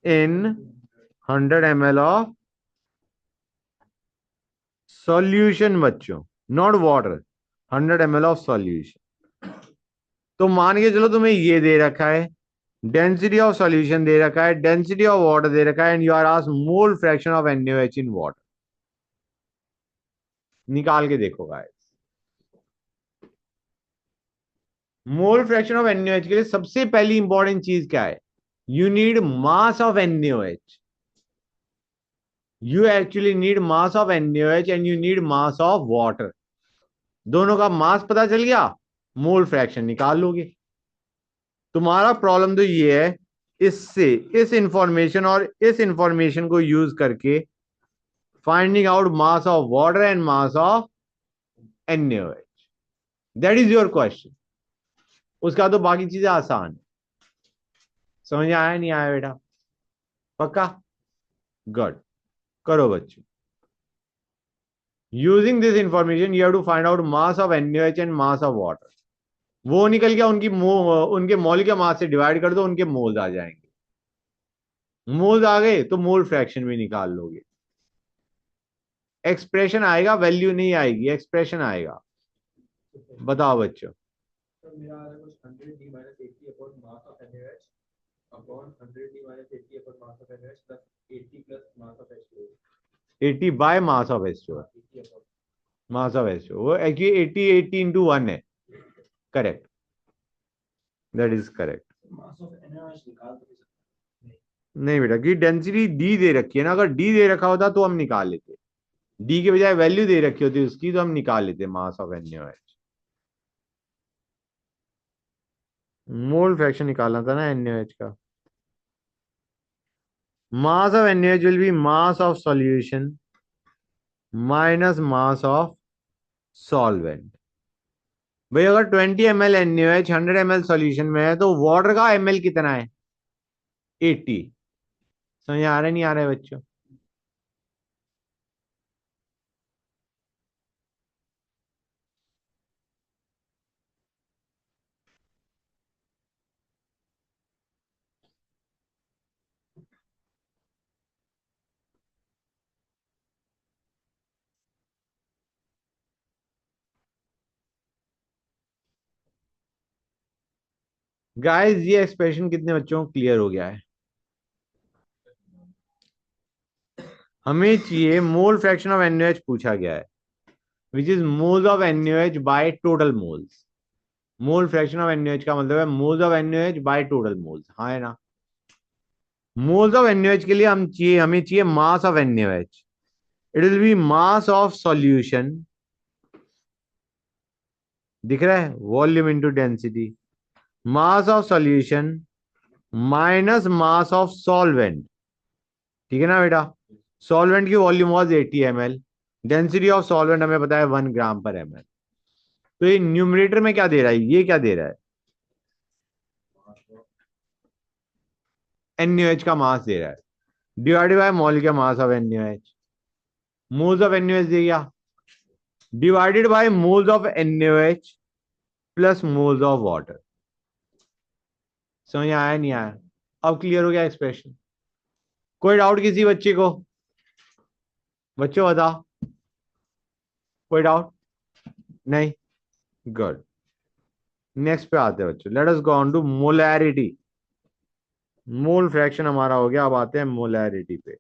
in 100 ml of solution बच्चों, not water. 100 ml of solution. तो मान के चलो तुम्हें ये दे रखा है, डेंसिटी ऑफ सॉल्यूशन दे रखा है, डेंसिटी ऑफ वाटर दे रखा है, and you are asked mole fraction of NaOH in water. निकाल के देखो guys. Mole fraction of NaOH के लिए सबसे पहली इंपॉर्टेंट चीज क्या है? You need mass of NaOH. You actually need mass of NaOH and you need mass of water. दोनों का मास पता चल गया, मोल फ्रैक्शन निकाल लोगे. तुम्हारा प्रॉब्लम तो ये है, इससे इस इंफॉर्मेशन और इस इंफॉर्मेशन को यूज करके finding out mass of water and mass of NaOH. That is your question. उसका तो बाकी चीजें आसान है. समझ आया नहीं आया बेटा? पक्का? गुड. करो बच्चों. Using this information you have to find out mass of NaOH and mass of water. वो निकल गया, उनके मॉलिक्यूलर मास से डिवाइड कर दो, उनके मोल्स आ जाएंगे. मोल्स आ गए तो मोल फ्रैक्शन भी निकाल लोगे. एक्सप्रेशन आएगा, वैल्यू नहीं आएगी, एक्सप्रेशन आएगा. बताओ बच्चों. तो मेरा आ रहा है कुछ 100d minus 80 upon mass of NaOH upon 100d minus 80 upon mass of NaOH plus 80 plus mass of H2O. 80 bye mass of H2O. 80 upon. Mass of H2O वो एक्चुअली 80 into 1 है. Correct, that is correct. Mass of NaOH निकाल तो नहीं बेटा, कि density D दे रखी है ना. अगर D दे रखा होता तो हम निकाल लेते. D के बजाय वैल्यू दे रखी होती उसकी, तो हम निकाल लेते मास ऑफ NaOH. मोल फ्रैक्शन निकालना था ना NaOH का। मास of NaOH will be mass of solution minus mass of solvent. भाई अगर 20 ml NaOH 100 ml सॉल्यूशन में है तो वाटर का ml कितना है? 80। समझ आ रहा है नहीं आ रहा है बच्चों? गाइस ये एक्सप्रेशन कितने बच्चों को क्लियर हो गया है? हमें चाहिए मोल फ्रैक्शन ऑफ NaOH पूछा गया है, which is moles of NaOH bye total moles. Mole fraction of NaOH का मतलब है moles of NaOH bye total moles, हाँ है ना? मोल्स ऑफ NaOH के लिए हमें चाहिए mass of NaOH। It will be mass of solution, दिख रहा है, volume into density, mass of solution minus mass of solvent. ठीक है ना बेटा? सॉल्वेंट की volume was 80 ml, density of solvent हमें पता है 1 ग्राम पर ml। तो ये न्यूमरेटर में क्या दे रहा है, ये क्या दे रहा है? NaOH का मास दे रहा है डिवाइडेड बाय मॉल का मास of NaOH। Moles of NaOH दे गया divided by moles of NaOH plus moles of water. समझ आया नहीं आया? अब क्लियर हो गया एक्सप्रेशन? कोई डाउट किसी बच्चे को? बच्चों बताओ, कोई डाउट? नहीं? गुड। नेक्स्ट पे आते हैं बच्चों, let us go on to molarity. Mole fraction हमारा हो गया, अब आते हैं मोलैरिटी पे।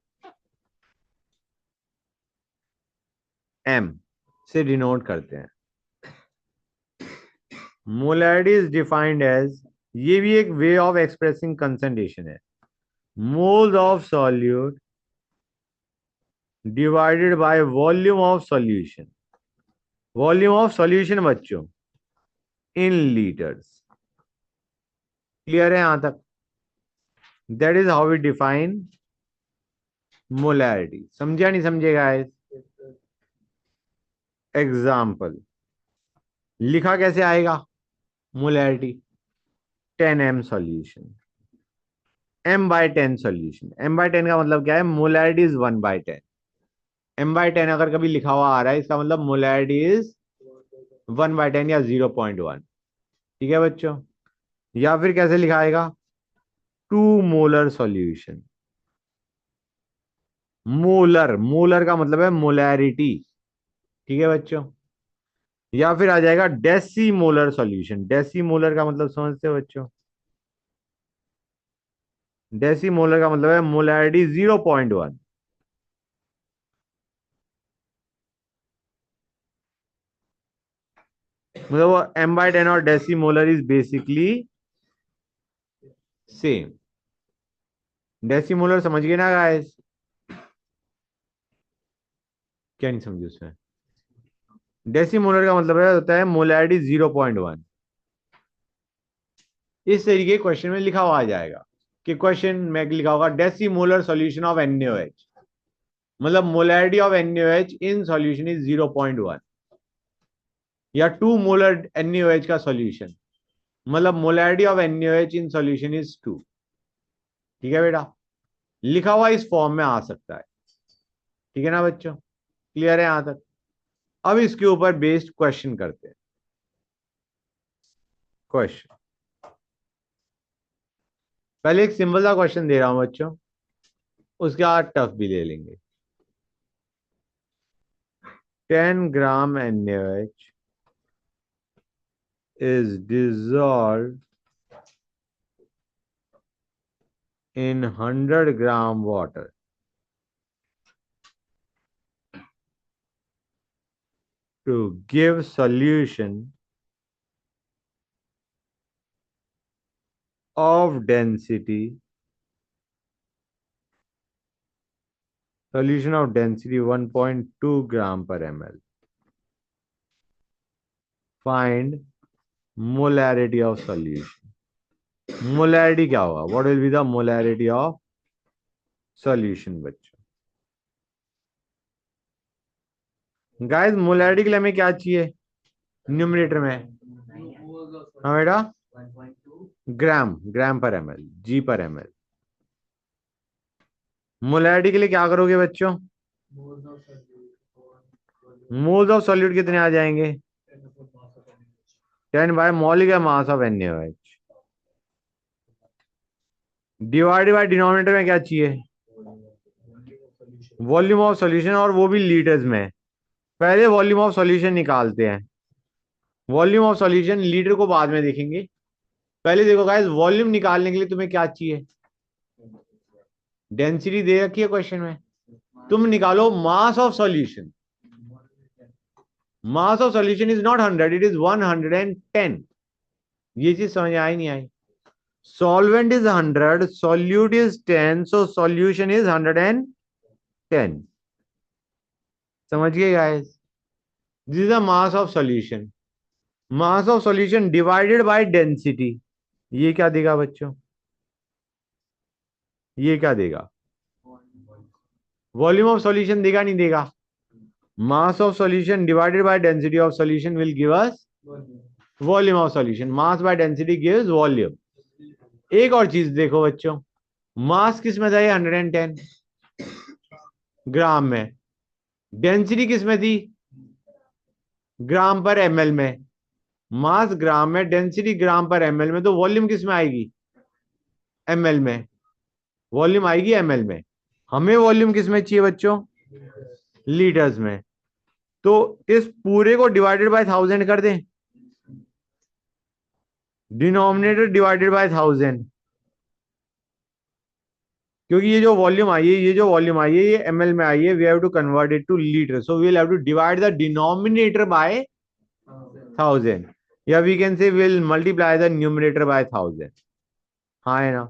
M से डिनोट करते हैं। मोलैरिटी इज डिफाइंड एज, ये भी एक वे ऑफ एक्सप्रेसिंग कंसंट्रेशन है, moles of solute divided by volume of solution. Volume of solution बच्चों इन लीटर्स। क्लियर है यहां तक? That is how we define molarity. समझा नहीं समझेगा? एग्जाम्पल लिखा कैसे आएगा molarity? 10m solution, M/10 solution. M/10 का मतलब क्या है? Molarity is 1/10। M/10 अगर कभी लिखा हुआ आ रहा है इसका मतलब मोलैरिटी इज 1/10 या 0.1। ठीक है बच्चों? या फिर कैसे लिखाएगा? 2 मोलर सॉल्यूशन। मोलर, मोलर का मतलब है मोलैरिटी। ठीक है बच्चों? या फिर आ जाएगा डेसीमोलर सॉल्यूशन। डेसीमोलर का मतलब समझते हो बच्चों? डेसीमोलर का मतलब है मोलैरिटी 0.1। मतलब वो M/10 और डेसीमोलर इज बेसिकली सेम। डेसीमोलर समझ गए ना गाइस? क्या नहीं समझे उसमें? डेसीमोलर का मतलब है होता है मोलैरिटी 0.1। इस तरीके क्वेश्चन में लिखा हुआ आ जाएगा कि क्वेश्चन में लिखा होगा डेसीमोलर सॉल्यूशन ऑफ NaOH, मतलब molarity of NaOH in solution is 0.1। या 2 मोलर NaOH का सॉल्यूशन, मतलब molarity of NaOH in solution is 2। ठीक है बेटा? लिखा हुआ इस फॉर्म में आ सकता है। ठीक है ना बच्चों? क्लियर है यहां तक? अब इसके ऊपर बेस्ड क्वेश्चन करते हैं। क्वेश्चन, पहले एक सिंपल सा क्वेश्चन दे रहा हूं बच्चों, उसके बाद टफ भी ले लेंगे। 10 ग्राम NaOH is dissolved in 100 gram water to give solution of density 1.2 gram per ml. Find molarity of solution. Molarity क्या होगा? What will be the molarity of solution बच्चों? गाइस मोलैरिटी के लिए हमें क्या चाहिए न्यूमरेटर में? हाँ बेटा, 1.2 ग्राम, ग्राम पर एमएल, जी पर एमएल। मोलैरिटी के लिए क्या करोगे बच्चों? मोल्स ऑफ सॉल्यूट कितने आ जाएंगे? 10 bye molecular mass of NaOH divided by denominator में क्या चाहिए? वॉल्यूम ऑफ सॉल्यूशन, और वो भी लीटर्स में। पहले वॉल्यूम ऑफ सॉल्यूशन निकालते हैं। वॉल्यूम ऑफ सॉल्यूशन लीटर को बाद में देखेंगे। पहले देखो गाइस, वॉल्यूम निकालने के लिए तुम्हें क्या चाहिए? डेंसिटी दे रखी है क्वेश्चन में। तुम निकालो mass of solution. Mass of solution is not 100, it is 110। ये चीज समझ आई नहीं आई? Solvent is 100, solute is 10, so solution is 110। समझ गए guys? This is the mass of solution. Mass of solution divided by density, ये क्या देगा बच्चों? ये क्या देगा? वॉल्यूम ऑफ सॉल्यूशन देगा नहीं देगा? मास of solution divided by density of solution will give us volume of solution. Mass by density gives volume. एक और चीज देखो बच्चों, मास किस में था? ये 110 ग्राम में। डेंसिटी किस में थी? ग्राम पर एमएल में। मास ग्राम में, डेंसिटी ग्राम पर एमएल में, तो वॉल्यूम किस में आएगी? एमएल में। वॉल्यूम आएगी एमएल में। हमें वॉल्यूम किस में चाहिए बच्चों? लीटर्स में। तो इस पूरे को डिवाइडेड बाय 1000 कर दें। डिनोमिनेटर डिवाइडेड बाय 1000, क्योंकि ये जो वॉल्यूम आई है, ये जो वॉल्यूम आई है, ये एमएल में आई है। We have to convert it to litre, so we will have to divide the denominator by 1000, या we can say will multiply the numerator by 1000। हाँ है ना?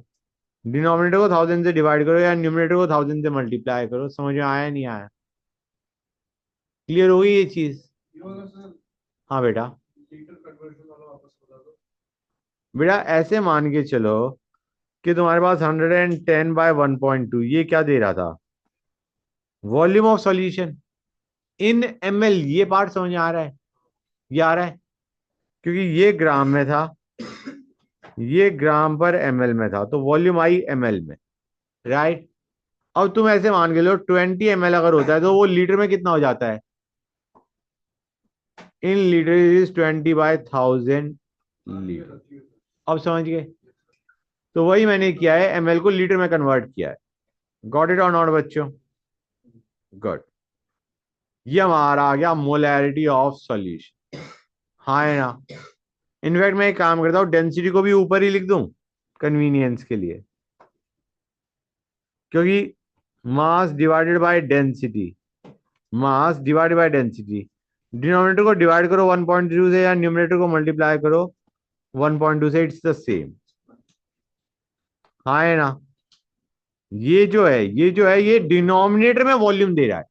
डिनोमिनेटर को 1000 से डिवाइड करो या न्यूमरेटर को 1000 से मल्टीप्लाई करो। समझ में आया नहीं आया? क्लियर हो गई ये चीज? हाँ बेटा। बेटा ऐसे मान के चलो कि तुम्हारे पास 110 बाय 1.2, ये क्या दे रहा था? Volume of solution in ML. ये पार्ट समझ में आ रहा है? ये आ रहा है? क्योंकि ये ग्राम में था, ये ग्राम पर एमएल में था, तो वॉल्यूम आई एमएल में, राइट? अब तुम ऐसे मान के लो 20 ml अगर होता है तो वो लीटर में कितना हो जाता है? In litre is 20/1000 litre. अब समझ गए? तो वही मैंने किया है, एमएल को लीटर में कन्वर्ट किया है। गॉट इट और नॉट बच्चों? गुड। ये हमारा आ गया मोलैरिटी ऑफ सॉल्यूशन। हाँ है ना? इनफैक्ट मैं एक काम करता हूँ, डेंसिटी को भी ऊपर ही लिख दूं कन्वीनियंस के लिए, क्योंकि mass divided by density, mass divided by density, denominator को डिवाइड करो 1.2 से या न्यूमरेटर को मल्टीप्लाई करो 1.2 से, इट्स द सेम। हाँ है ना? ये डिनोमिनेटर में वॉल्यूम दे रहा है।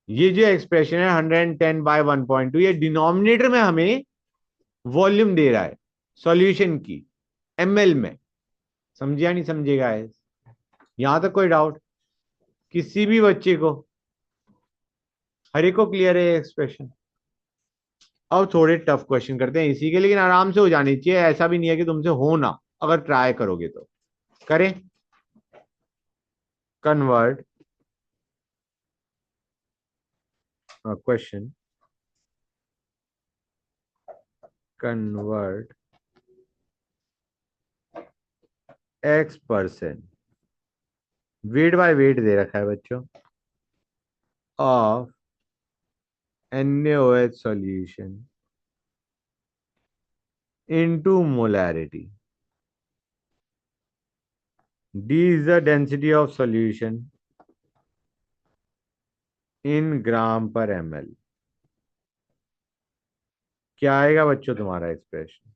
ये जो एक्सप्रेशन है 110 बाय 1.2, ये डिनोमिनेटर में हमें वॉल्यूम दे रहा है सॉल्यूशन की, एमएल में। समझिया नहीं समझेगा? यहां तक कोई डाउट किसी भी बच्चे को? हर एक को क्लियर है एक्सप्रेशन? अब थोड़े टफ क्वेश्चन करते हैं इसी के, लेकिन आराम से हो जानी चाहिए। ऐसा भी नहीं है कि तुमसे हो ना, अगर ट्राई करोगे तो। करें? Convert question, convert X%, weight by weight दे रखा है बच्चों, of NaOH solution into molarity. D is the density of solution in gram per ml। क्या आएगा बच्चों तुम्हारा एक्सप्रेशन?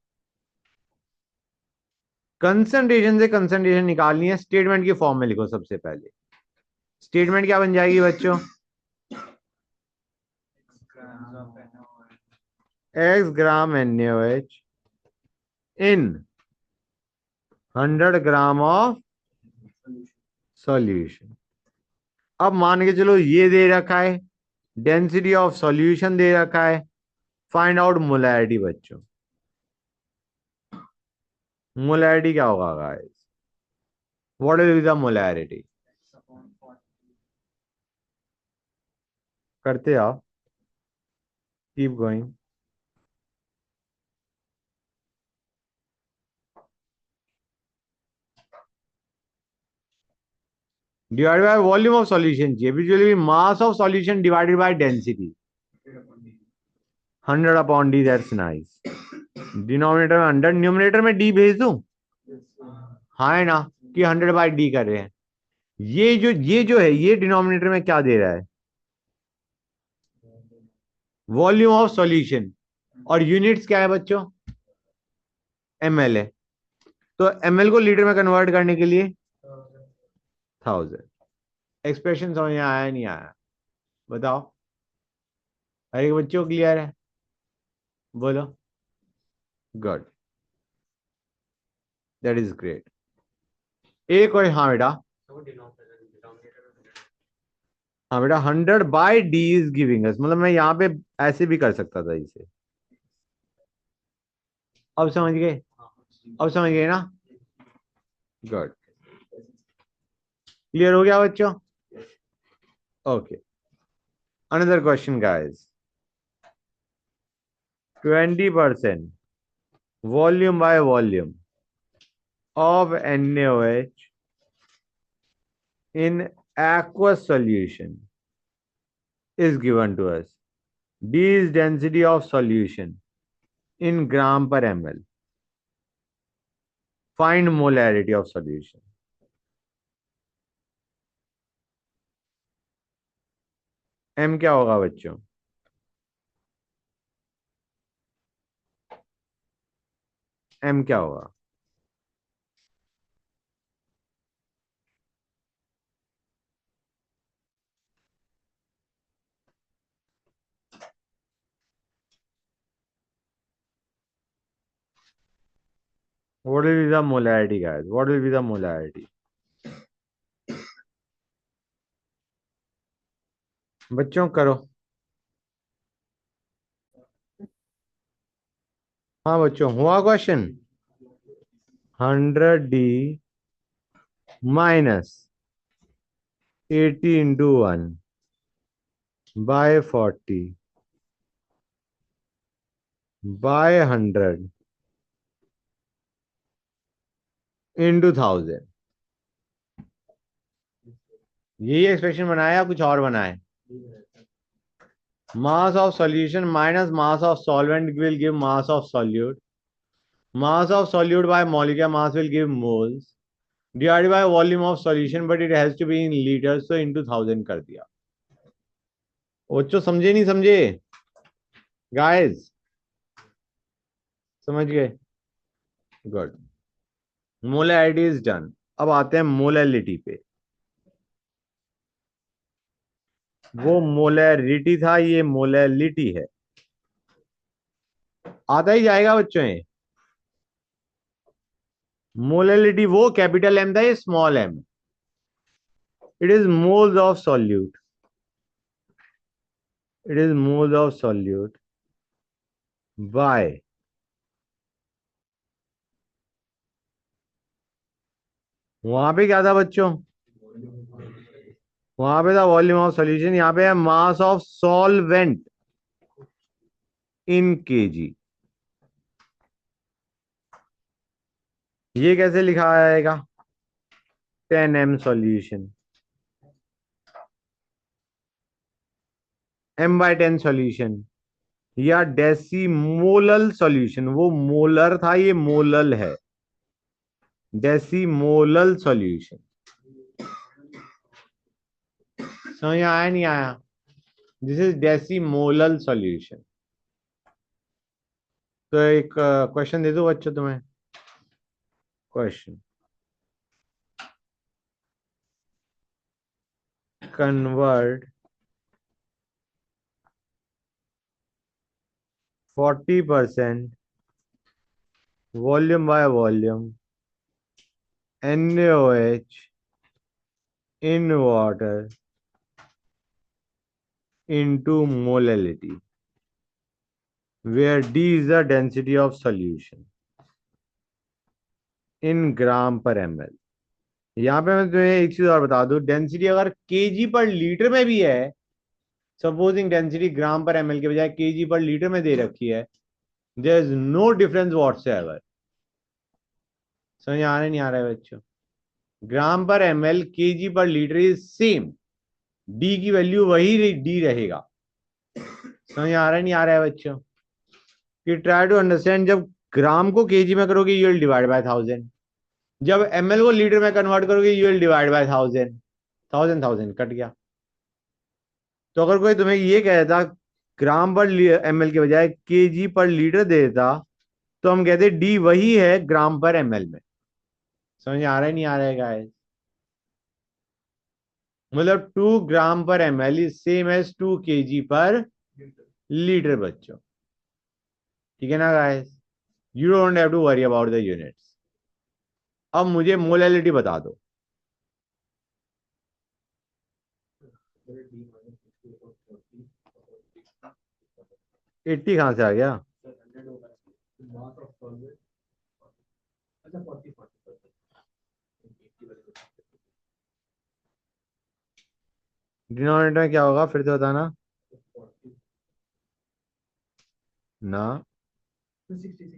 कंसंट्रेशन से कंसंट्रेशन निकालनी है, स्टेटमेंट की फॉर्म में लिखो सबसे पहले। स्टेटमेंट क्या बन जाएगी बच्चों? X gram NaOH in 100 gram of solution. अब मान के चलो ये दे रखा है, डेंसिटी ऑफ सॉल्यूशन दे रखा है, फाइंड आउट मोलैरिटी बच्चों। मोलैरिटी क्या होगा guys? What will be the molarity? करते आओ, keep going. Divided by volume of solution, which will be mass of solution divided by density. 100 upon D, that's nice. Denominator में 100, numerator में D भेज दूं? हाँ है ना, कि 100/d कर रहे हैं। ये जो है, ये डिनोमिनेटर में क्या दे रहा है? Volume of solution. और यूनिट्स क्या है बच्चों? ml है। तो ml को लीटर में कन्वर्ट करने के लिए 1000। एक्सप्रेशन समझ में आया नहीं आया? बताओ। हर एक बच्चों क्लियर है? बोलो। Good, that is great. एक और, हाँ बेटा, हाँ बेटा, 100/d इज गिविंग अस, मतलब मैं यहाँ पे ऐसे भी कर सकता था इसे। अब समझ गए? अब समझ गए ना? गुड, क्लियर हो गया बच्चों? Okay, another question guys. 20% volume by volume of NaOH in aqueous solution is given to us. D is density of solution in gram per ml. Find molarity of solution. M क्या होगा बच्चों? M क्या होगा? What will be the molarity, guys? What will be the molarity? बच्चों करो। हाँ बच्चों, हुआ question? 100D minus 80 into 1 by 40 by 100 into 1000। यही एक्सप्रेशन बनाया, कुछ और बनाए? Mass of solution minus mass of solvent will give mass of solute. Mass of solute by molecular mass will give moles divided by volume of solution, but it has to be in litres, तो into 1000 कर दिया। बच्चों समझे नहीं समझे? Guys समझ गए? Good, molarity is done. अब आते हैं मोलैलिटी पे। वो मोलैरिटी था, ये मोलैलिटी है। आता ही जाएगा बच्चों ये। मोलैलिटी वो कैपिटल एम था, ये small m. It is moles of solute. It is moles of solute by वहां पे क्या था बच्चों? वहां पे था वॉल्यूम ऑफ सॉल्यूशन, यहाँ पे है mass of solvent in KG. ये कैसे लिखा जाएगा? 10m सॉल्यूशन, m/10 सॉल्यूशन, या डेसीमोलल सॉल्यूशन। वो मोलर था, ये मोलल है। Decimolal solution. समझ आया नहीं आया? This is decimolal solution. तो एक क्वेश्चन दे दो बच्चों तुम्हें। Question, convert 40% volume by volume NaOH in water into molality, where D is the density of solution in gram per ml. यहाँ पे मैं तुम्हें एक चीज और बता दूं, डेंसिटी अगर केजी पर लीटर में भी है, सपोजिंग डेंसिटी ग्राम पर एमएल के बजाय केजी पर लीटर में दे रखी है, देयर इज नो डिफरेंस व्हाटसएवर। समझ आ रहा है नहीं आ रहा है बच्चों? ग्राम per ML KG per litre is same, D की वैल्यू वही डी रहेगा। समझ आ रहा है नहीं आ रहा है बच्चों? कि ट्राई टू अंडरस्टैंड, जब ग्राम को केजी में करोगे यू विल डिवाइड बाय 1000, जब एमएल को लीटर में कन्वर्ट करोगे you will divide by 1000, 1000 cut गया। तो अगर कोई तुम्हें ये कहता ग्राम पर एमएल के बजाय केजी पर लीटर दे देता, तो हम कहते डी वही है ग्राम पर एमएल में। समझ आ रहा है नहीं आ रहा है गाइस? मतलब 2 gram per ml is same as 2 kg per litre बच्चों। ठीक है ना guys? You don't have to worry about the units. अब मुझे मोलैलिटी बता दो। D minus 60 upon 40 upon 80 कहां से आ गया? 100 होगा मास ऑफ सॉल्वेंट। अच्छा 40 डिनोमिनेटर में क्या होगा फिर से बताना 40 ना। 60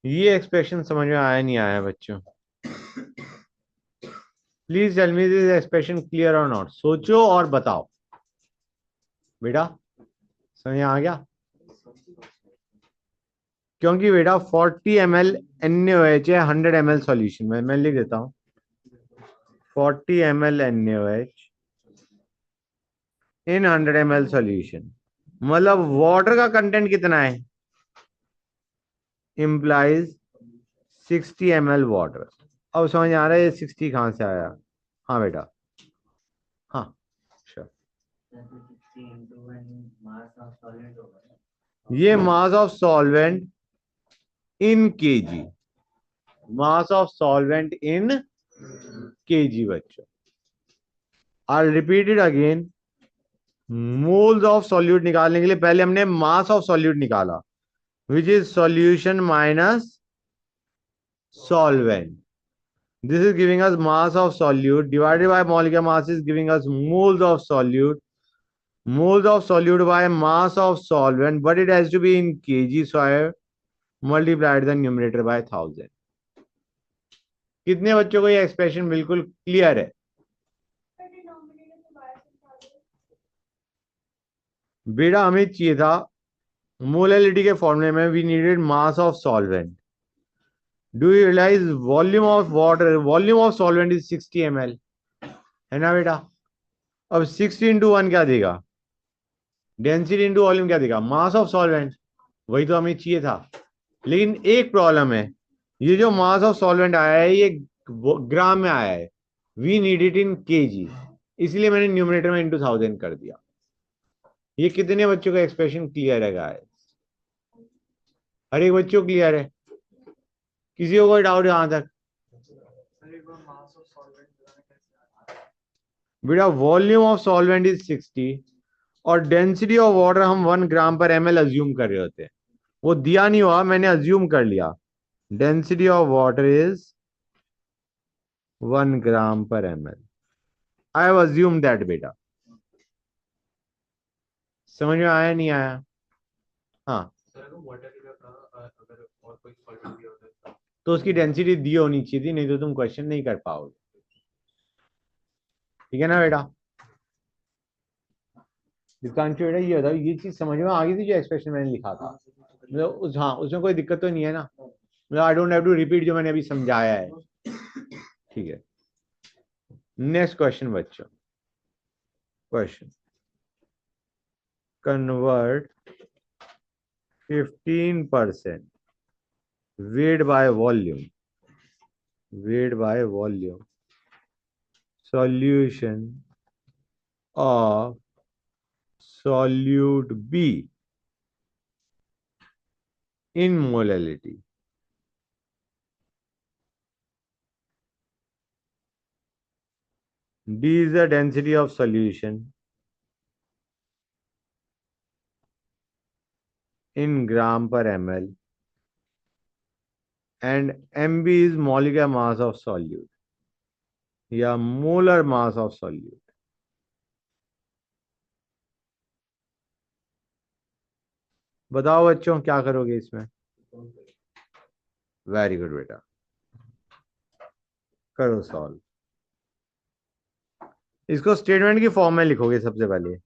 ये एक्सप्रेशन समझ में आया नहीं आया बच्चों? Please tell me this expression clear और नॉट। सोचो और बताओ बेटा, समझ में आ गया? क्योंकि बेटा 40 ml NaOH है 100 ml सॉल्यूशन में। मैं लिख देता हूं 40 ml NaOH इन 100 ml सॉल्यूशन, मतलब वाटर का कंटेंट कितना है? Implies 60 ml water. अब समझ आ रहा है ये 60 कहां से आया? हाँ बेटा, हाँ sure। ये mass of solvent in KG, mass of solvent in KG बच्चों। I repeat it again, moles of solute निकालने के लिए पहले हमने मास ऑफ सॉल्यूट निकाला, which is solution minus solvent. This is giving us mass of solute divided by molecular mass is giving us moles of solute. Moles of solute by mass of solvent, but it has to be in kg, so I have multiplied the numerator by 1000. कितने बच्चों को ये expression बिल्कुल clear है? बेटा हमें चाहिए था मोलैलिटी के फॉर्मूले में we needed mass of solvent. Do you realize volume of water, volume of solvent is 60 ml, है ना बेटा? अब 60 इंटू 1 क्या देगा? डेंसिटी इंटू वॉल्यूम क्या देगा? मास ऑफ सॉल्वेंट। वही तो हमें चाहिए था। लेकिन एक प्रॉब्लम है, ये जो मास ऑफ सॉल्वेंट आया है ये ग्राम में आया है, we need it in kg, इसलिए मैंने न्यूमरेटर में इंटू 1000 कर दिया। ये कितने बच्चों का एक्सप्रेशन क्लियर है गाइस? हर एक बच्चों क्लियर है? किसी को कोई डाउट यहां तक? बेटा वॉल्यूम ऑफ सॉल्वेंट इज 60 और डेंसिटी ऑफ वाटर हम 1 ग्राम पर एमएल अज्यूम कर रहे होते हैं। वो दिया नहीं हुआ, मैंने अज्यूम कर लिया density of water is 1 gram per ML. I have assume that बेटा। समझ में आया नहीं आया? हाँ, अगर और कोई सॉल्वेंट दिया होता है तो उसकी डेंसिटी दी होनी चाहिए थी, नहीं तो तुम क्वेश्चन नहीं कर पाओगे। ठीक है ना बेटा? दिकांशु बेटा ये बताओ, ये चीज समझ में आ गई थी जो एक्सप्रेशन मैंने लिखा था? मतलब उस, हाँ उसमें कोई दिक्कत तो नहीं है ना? मतलब I don't have to repeat जो मैंने अभी समझाया है। ठीक है, नेक्स्ट क्वेश्चन बच्चों। Question, convert 15% weight by volume, weight by volume solution of solute B in molality. D is the density of solution in gram per ml and MB is molecular mass of solute या molar mass of solute. बताओ बच्चों क्या करोगे इसमें? Very good बेटा, करो solve. इसको statement की फॉर्म में लिखोगे सबसे पहले।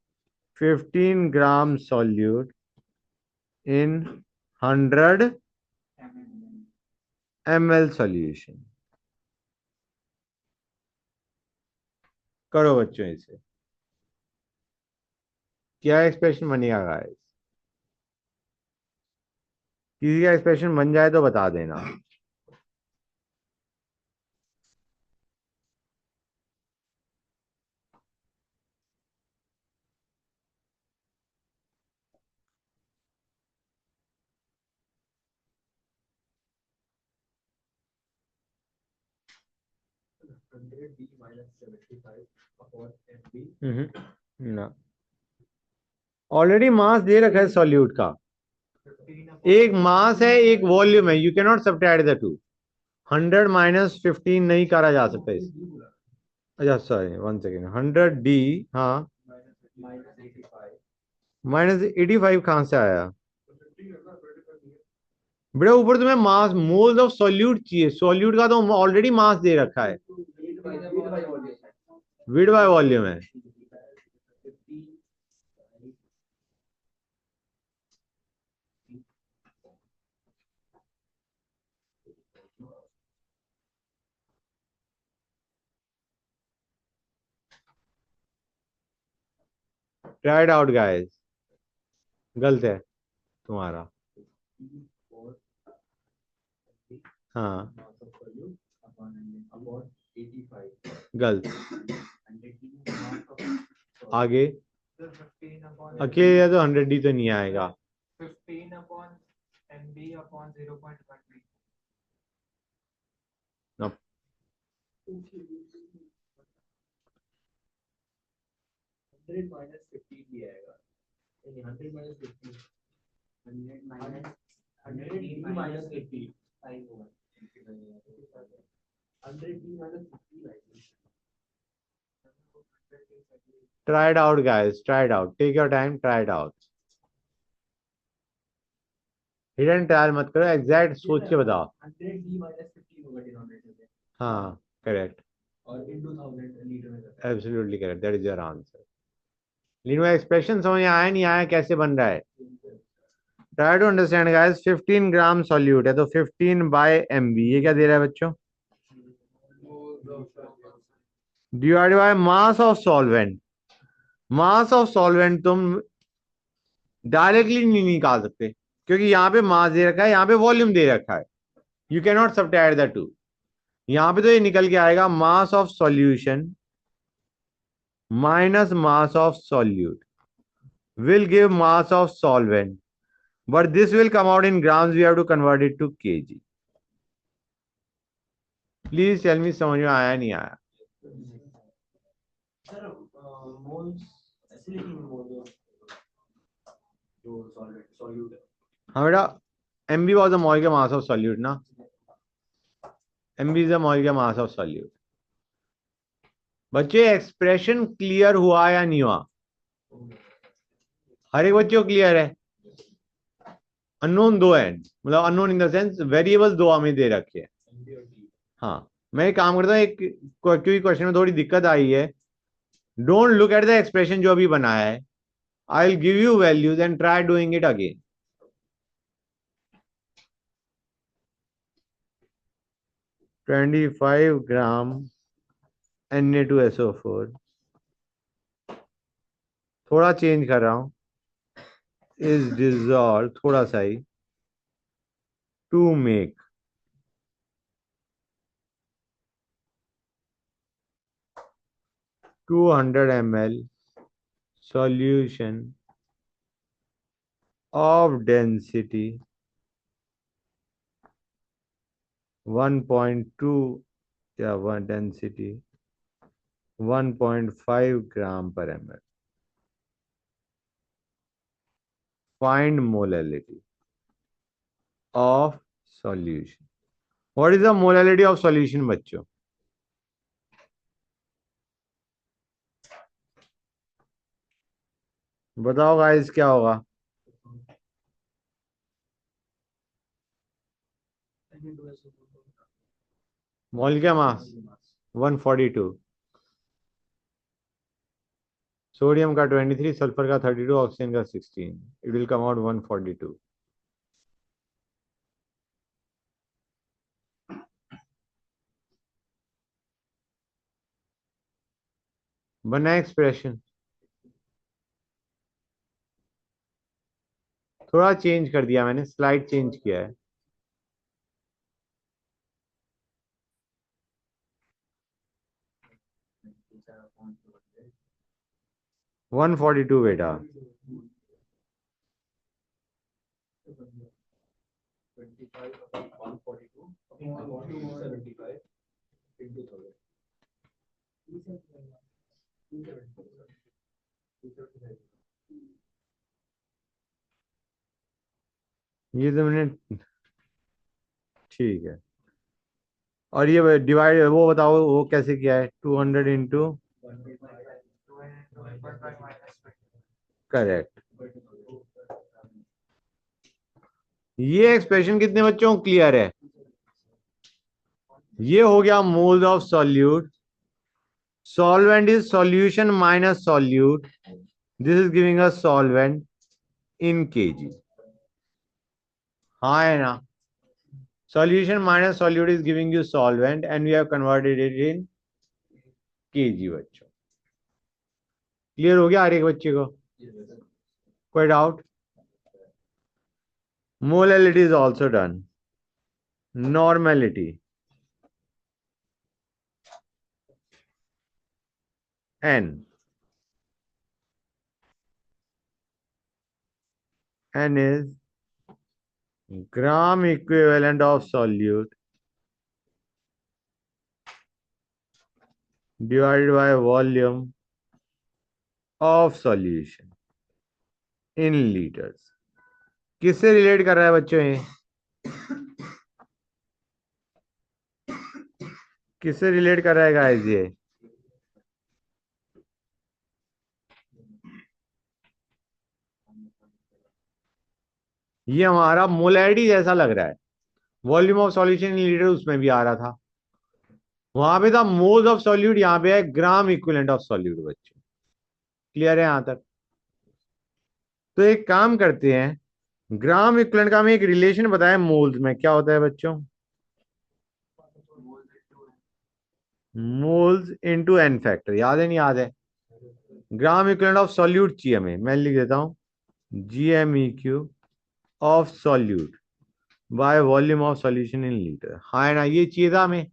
15 gram solute in 100 ml solution. करो बच्चों इसे, क्या एक्सप्रेशन बनेगा गाइस? किसी का एक्सप्रेशन बन जाए तो बता देना। ना, ऑलरेडी मास दे रखा है सॉल्यूट का। एक मास है, एक वॉल्यूम है, you can not subtract the two. 100 minus 15 नहीं करा जा सकता इस। अच्छा सॉरी, 1 सेकेंड। 100D, हाँ, -85 कहां से आया बेटा? ऊपर तुम्हें मास मोल्स ऑफ सॉल्यूट चाहिए, सॉल्यूट का तो ऑलरेडी मास दे रखा है, वेट बाय वॉल्यूम है। ट्राइड आउट गाइस, गलत है तुम्हारा। हाँ, गलत। आगे अकेले तो 100D तो नहीं आएगा। 15/MB/0.13 No. 100 माइनस 15 भी आएगा। 100 माइनस 15, 100 माइनस 80 होगा। 100 minus 50। Try it out guys, try it out, take your time, try it out। Hidden trial मत करो, एग्जैक्ट सोच के बताओ। 100D माइनस 15 होगा डिनोमिनेटर में। हाँ करेक्ट, और इन 2000 लीटर में करता absolutely correct, that is your answer. लेकिन एक्सप्रेशन समझ में आया नहीं आया, कैसे बन रहा है? Try to understand guys. 15 gram solute है तो 15/MB, ये क्या दे रहा है बच्चों? Divide by mass of solvent. Mass of solvent तुम डायरेक्टली नहीं निकाल सकते क्योंकि यहाँ पे मास दे रखा है, यहाँ पे वॉल्यूम दे रखा है, you can not subtract the two. यहाँ पे तो ये निकल के आएगा मास of solution minus mass of solute will give mass of solvent, but this will come out in grams, we have to convert it to kg। Please tell me, समझ में आया नहीं आया? सर मोल्स ऐसे लिखेंगे मोल जो सॉल्यूट है। हाँ बेटा, MB was the molecular mass of solute ना, MB is the molecular mass of solute। बच्चे एक्सप्रेशन क्लियर हुआ या नहीं हुआ? हर एक बच्चे को क्लियर है? अननोन दो है, मतलब unknown in the sense variables दो हमें दे रखे हैं। हाँ, मैं एक काम करता हूँ, एक क्योंकि क्वेश्चन में थोड़ी दिक्कत आई है, don't look at the expression जो अभी बनाया है, I will give you values and try doing it again. 25 gram Na2SO4, थोड़ा चेंज कर रहा हूं, इज डिजॉल्व थोड़ा सा ही to make 200 ml solution of density 1.2 या 1 density 1.5 gram per ml. Find molality of solution. What is the molality of solution बच्चों? बताओ guys क्या होगा? मोल क्या मास 142, सोडियम का 23, सल्फर का 32, ऑक्सीजन का 16. It will come out 142. बना एक्सप्रेशन थोड़ा चेंज कर दिया मैंने, स्लाइड चेंज किया है. वन 142 बेटा. 25 upon 142 upon 275 into 1000. ये तो मैंने ठीक है. और ये डिवाइड वो बताओ वो कैसे किया है? 200 इंटू करेक्ट. ये एक्सप्रेशन कितने बच्चों को क्लियर है? ये हो गया moles of solute. Solvent is solution minus solute. This is giving a solvent in KG. हाँ है ना? Solution minus solute is giving you solvent and we have converted it in kg बच्चों. क्लियर हो गया हर एक बच्चे को? कोई doubt? Molality is also done. Normality N. N is gram equivalent of solute divided by volume of solution in liters. किससे relate कर रहा है बच्चों ये? किससे रिलेट कर रहा है गाइस ये? ये हमारा मोलैरिटी जैसा लग रहा है. Volume of solution in litre उसमें भी आ रहा था. वहां पे था मोल्स ऑफ सॉल्यूट, यहाँ पे है ग्राम इक्विवेलेंट ऑफ सॉल्यूट बच्चों. क्लियर है यहां तक? तो एक काम करते हैं, ग्राम इक्विवेलेंट का हमें एक रिलेशन बताया मोल्स में. क्या होता है बच्चों? Moles into n factor. याद है नहीं याद है? ग्राम इक्विवेलेंट ऑफ सॉल्यूट चाहिए हमें. मैं लिख देता हूं GMEQ of solute by volume of solution in litre. हाँ है ना? ये चाहिए था हमें.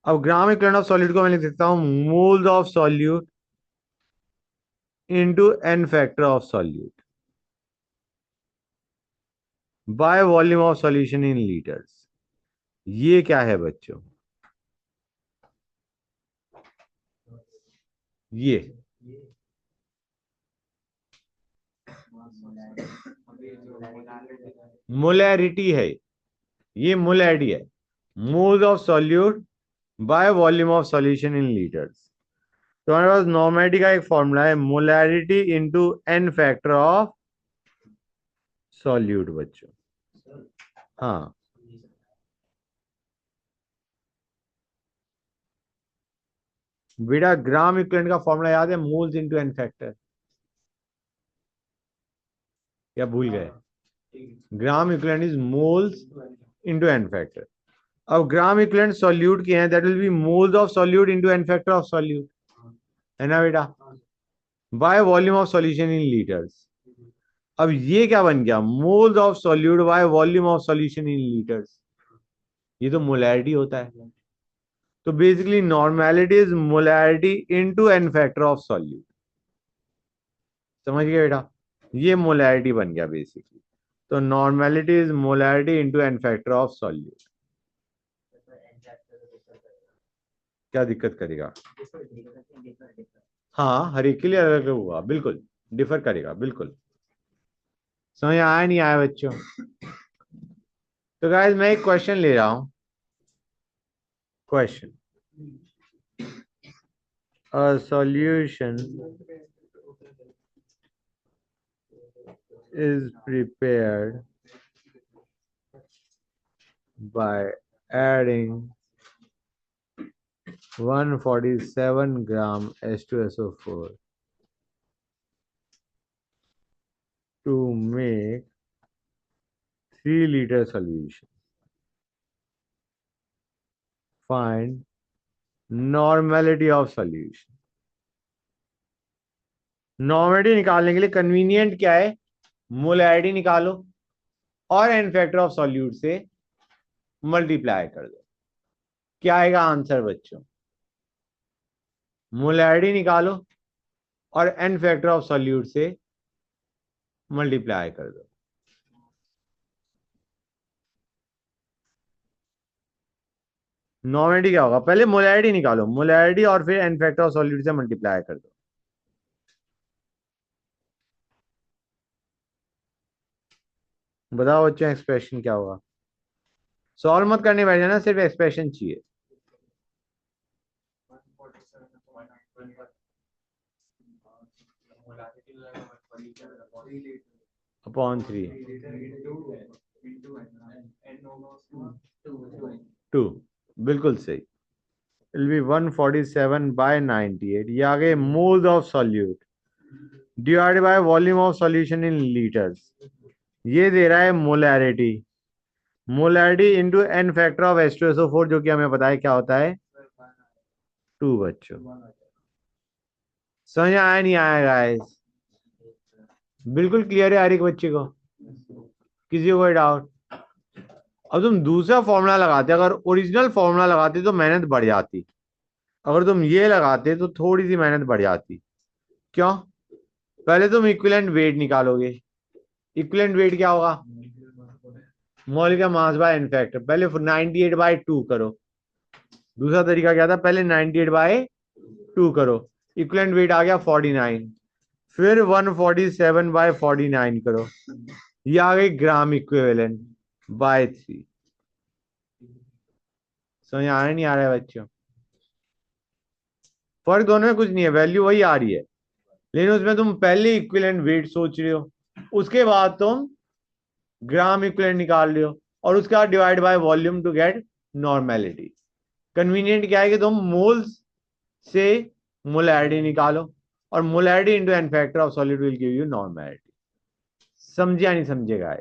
अब ग्राम इक्विवेलेंट ऑफ सॉल्यूट को मैं लिख सकता हूं moles of solute into n factor of solute by volume of solution in litres. ये क्या है बच्चों? ये मोलैरिटी है. ये मोलैरिटी है. Moles of solute by volume of solution in litres. तो हमारे पास नॉर्मेलिटी का एक फॉर्मूला है molarity into n factor of solute बच्चों. हाँ बेटा, ग्राम इक्विवेलेंट का फॉर्मूला याद है? Moles into n factor. या भूल गए? Gram equivalent is moles into n factor. अब ग्राम इक्विवेलेंट सॉल्यूट के हैं, that will be moles of solute into n factor of solute. है ना बेटा? Bye volume of solution in litres. अब ये क्या बन गया? Moles of solute by volume of solution in litres. ये तो मोलैरिटी होता है. तो basically normality is molarity into n factor of solute. समझ गए बेटा, ये मोलैरिटी बन गया बेसिकली। तो normality is molarity into n factor of solute. क्या दिक्कत करेगा? हाँ, हर एक के लिए अलग अलग हुआ, बिल्कुल डिफर करेगा, बिल्कुल। समझ आया नहीं आया बच्चों? तो गाइस मैं एक क्वेश्चन ले रहा हूं। Question, a solution is prepared by adding 147 gram H2SO4 to make 3-liter solution. Find normality of solution. Normality निकालने के लिए कन्वीनियंट क्या है? मोलैरिटी निकालो और एन फैक्टर ऑफ सॉल्यूट से मल्टीप्लाई कर दो। क्या आएगा आंसर बच्चों? मोलैरिटी निकालो और एन फैक्टर ऑफ सॉल्यूट से मल्टीप्लाई कर दो। नॉर्मेलिटी क्या होगा? पहले मोलैरिटी निकालो, मोलैरिटी और फिर एन फैक्टर ऑफ सॉल्यूट से मल्टीप्लाई कर दो। बताओ बच्चों एक्सप्रेशन क्या होगा? सॉल्व मत करने बैठ जाना, सिर्फ एक्सप्रेशन चाहिए। अपॉन 3 2, बिल्कुल सही। It be 147/98। ये आ गए moles of solute divided by volume of solution in litres. ये दे रहा है molarity, molarity into n factor of H2SO4, जो कि हमें पता है क्या होता है, 2 बच्चों। समझ आया नहीं आया गाइस? बिल्कुल क्लियर है हर एक बच्चे को? किसी को कोई डाउट? अब तुम दूसरा फॉर्मूला लगाते, अगर ओरिजिनल फॉर्मूला लगाते तो मेहनत बढ़ जाती, अगर तुम ये लगाते तो थोड़ी सी मेहनत बढ़ जाती। क्यों? पहले तुम इक्विवेलेंट वेट निकालोगे। इक्विवेलेंट वेट क्या होगा? Molecular mass by n factor. पहले 98/2 करो। दूसरा तरीका क्या था? पहले 98/2 करो, इक्विवेलेंट वेट आ गया 49। फिर 147/49 करो, ये आ गई ग्राम इक्विवेलेंट बाय 3। समझ आ रहा नहीं आ रहा है बच्चों? फर्क दोनों में कुछ नहीं है, वैल्यू वही आ रही है, लेकिन उसमें तुम पहले इक्विवेलेंट वेट सोच रहे हो, उसके बाद तुम ग्राम इक्विवेलेंट निकाल रहे हो, और उसके बाद divide by volume to get normality. Convenient क्या है कि तुम मोल्स से मोलैरिटी निकालो और molarity into n factor of solid will give you normality. समझे या नहीं समझेगा?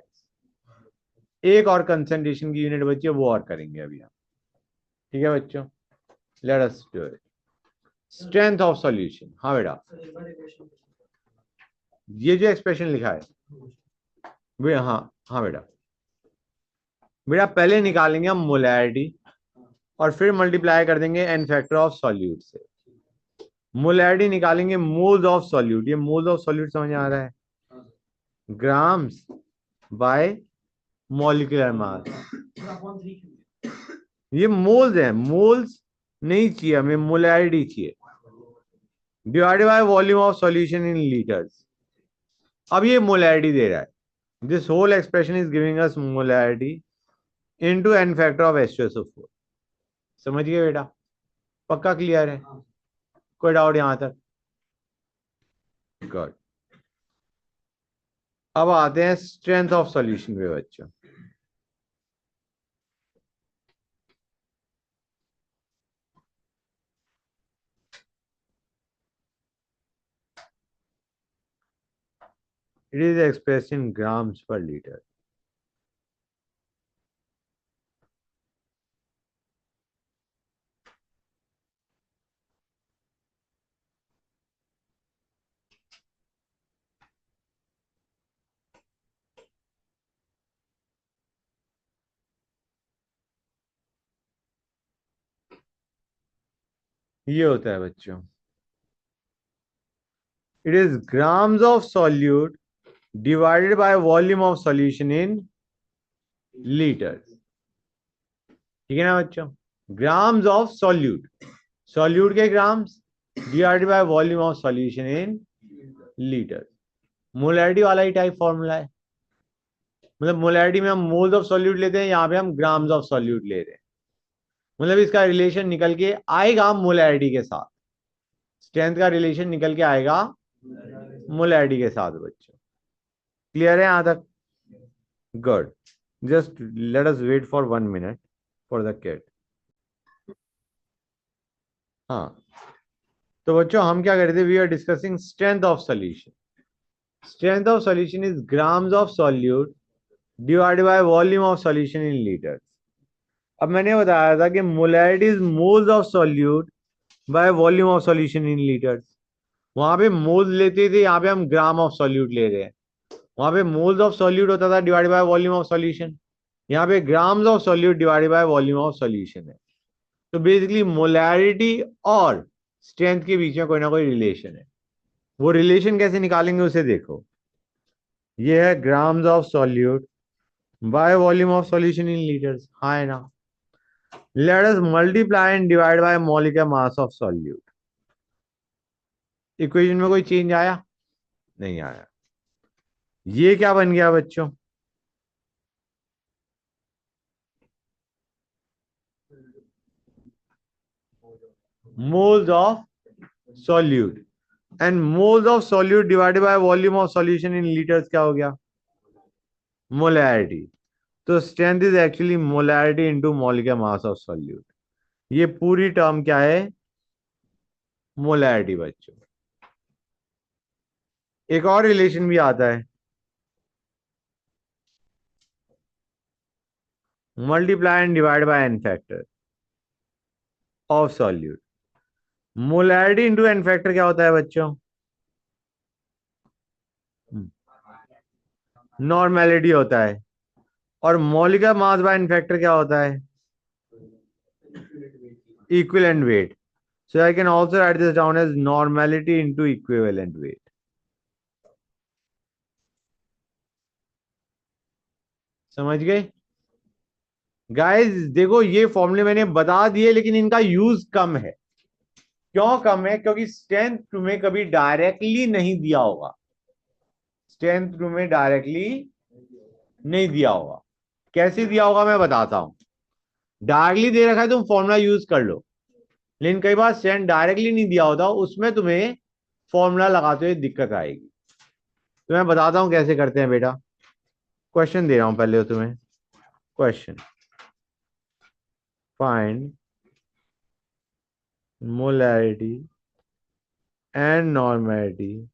एक और कंसंट्रेशन की यूनिट बची है, वो और करेंगे अभी हम। ठीक है बच्चों, let us do it. Strength of solution. हाँ बेटा, ये जो एक्सप्रेशन लिखा है वे, हाँ हाँ बेटा, बेटा पहले निकालेंगे हम मोलैरिटी और फिर मल्टीप्लाई कर देंगे एन फैक्टर ऑफ सॉल्यूट से। मोलैरिटी निकालेंगे मोल्स ऑफ सॉल्यूट। ये मोल्स ऑफ सॉल्यूट समझ आ रहा है? Grams by molecular mass. ये मोल्स है, मोल्स नहीं चाहिए हमें, मोलैरिटी चाहिए, divided by volume of solution in litres. अब ये मोलैरिटी दे रहा है, this whole expression is giving us molarity into n factor of H2SO4। समझ गए बेटा? पक्का क्लियर है? कोई डाउट यहां तक? गुड। अब आते हैं स्ट्रेंथ ऑफ सॉल्यूशन पे बच्चों। It is express in grams पर लीटर। ये होता है बच्चों it is grams of solute divided by volume of solution in litre. ठीक है ना बच्चों, ग्राम्स ऑफ सॉल्यूट, सॉल्यूट के grams divided by volume of solution in litre. Molarity वाला ही टाइप फॉर्मूला है, मतलब मोलैरिटी में हम मोल्स ऑफ सॉल्यूट लेते हैं, यहाँ पे हम ग्राम्स ऑफ सॉल्यूट ले रहे हैं, मतलब इसका रिलेशन निकल के आएगा मोलैरिटी के साथ, स्ट्रेंथ का रिलेशन निकल के आएगा मोलैरिटी के साथ। बच्चों क्लियर है यहां तक? Good, just let us wait for 1 minute for the kid. हाँ, तो बच्चों हम क्या कर रहे थे, we are discussing strength of solution. Strength of solution is grams of solute divided by volume of solution in litres. अब मैंने बताया था कि molarity is moles of solute by volume of solution in litres. वहां पे moles लेते थे, यहाँ पे हम ग्राम ऑफ सॉल्यूट ले रहे हैं। वहां पे मोल्स ऑफ सॉल्यूट होता था divided by volume of solution, यहाँ पे grams of solute divided by volume of solution है। तो बेसिकली मोलैरिटी और स्ट्रेंथ के बीच में कोई ना कोई रिलेशन है। वो रिलेशन कैसे निकालेंगे उसे देखो, ये है grams of solute by volume of solution in litres, हाँ है ना। Let us multiply and divide bye molecular mass of solute. Equation में कोई चेंज आया? नहीं आया। ये क्या बन गया बच्चों, moles of solute, and moles of solute divided by volume of solution in litres क्या हो गया, मोलैरिटी। तो strength is actually molarity into molecular mass of solute. ये पूरी टर्म क्या है, मोलैरिटी। बच्चों एक और रिलेशन भी आता है, multiply and divide by n factor of solute. Molarity into n factor क्या होता है बच्चों, नॉर्मेलिटी होता है। और molecular mass by n factor क्या होता है, equivalent weight. So I can also write this down as normality into equivalent weight. समझ गए गाइस? देखो ये फॉर्मूले मैंने बता दिए, लेकिन इनका यूज कम है। क्यों कम है? क्योंकि स्ट्रेंथ तुम्हें कभी डायरेक्टली नहीं दिया होगा, स्ट्रेंथ तुम्हें डायरेक्टली नहीं दिया होगा। कैसे दिया होगा मैं बताता हूं। डायरेक्टली दे रखा है तुम फॉर्मूला यूज कर लो, लेकिन कई बार स्ट्रेंथ डायरेक्टली नहीं दिया होता, उसमें तुम्हें फॉर्मूला लगाते हुए दिक्कत आएगी। तो मैं बताता हूं कैसे करते हैं बेटा। क्वेश्चन दे रहा हूं पहले तो तुम्हें। Question, find molarity and normality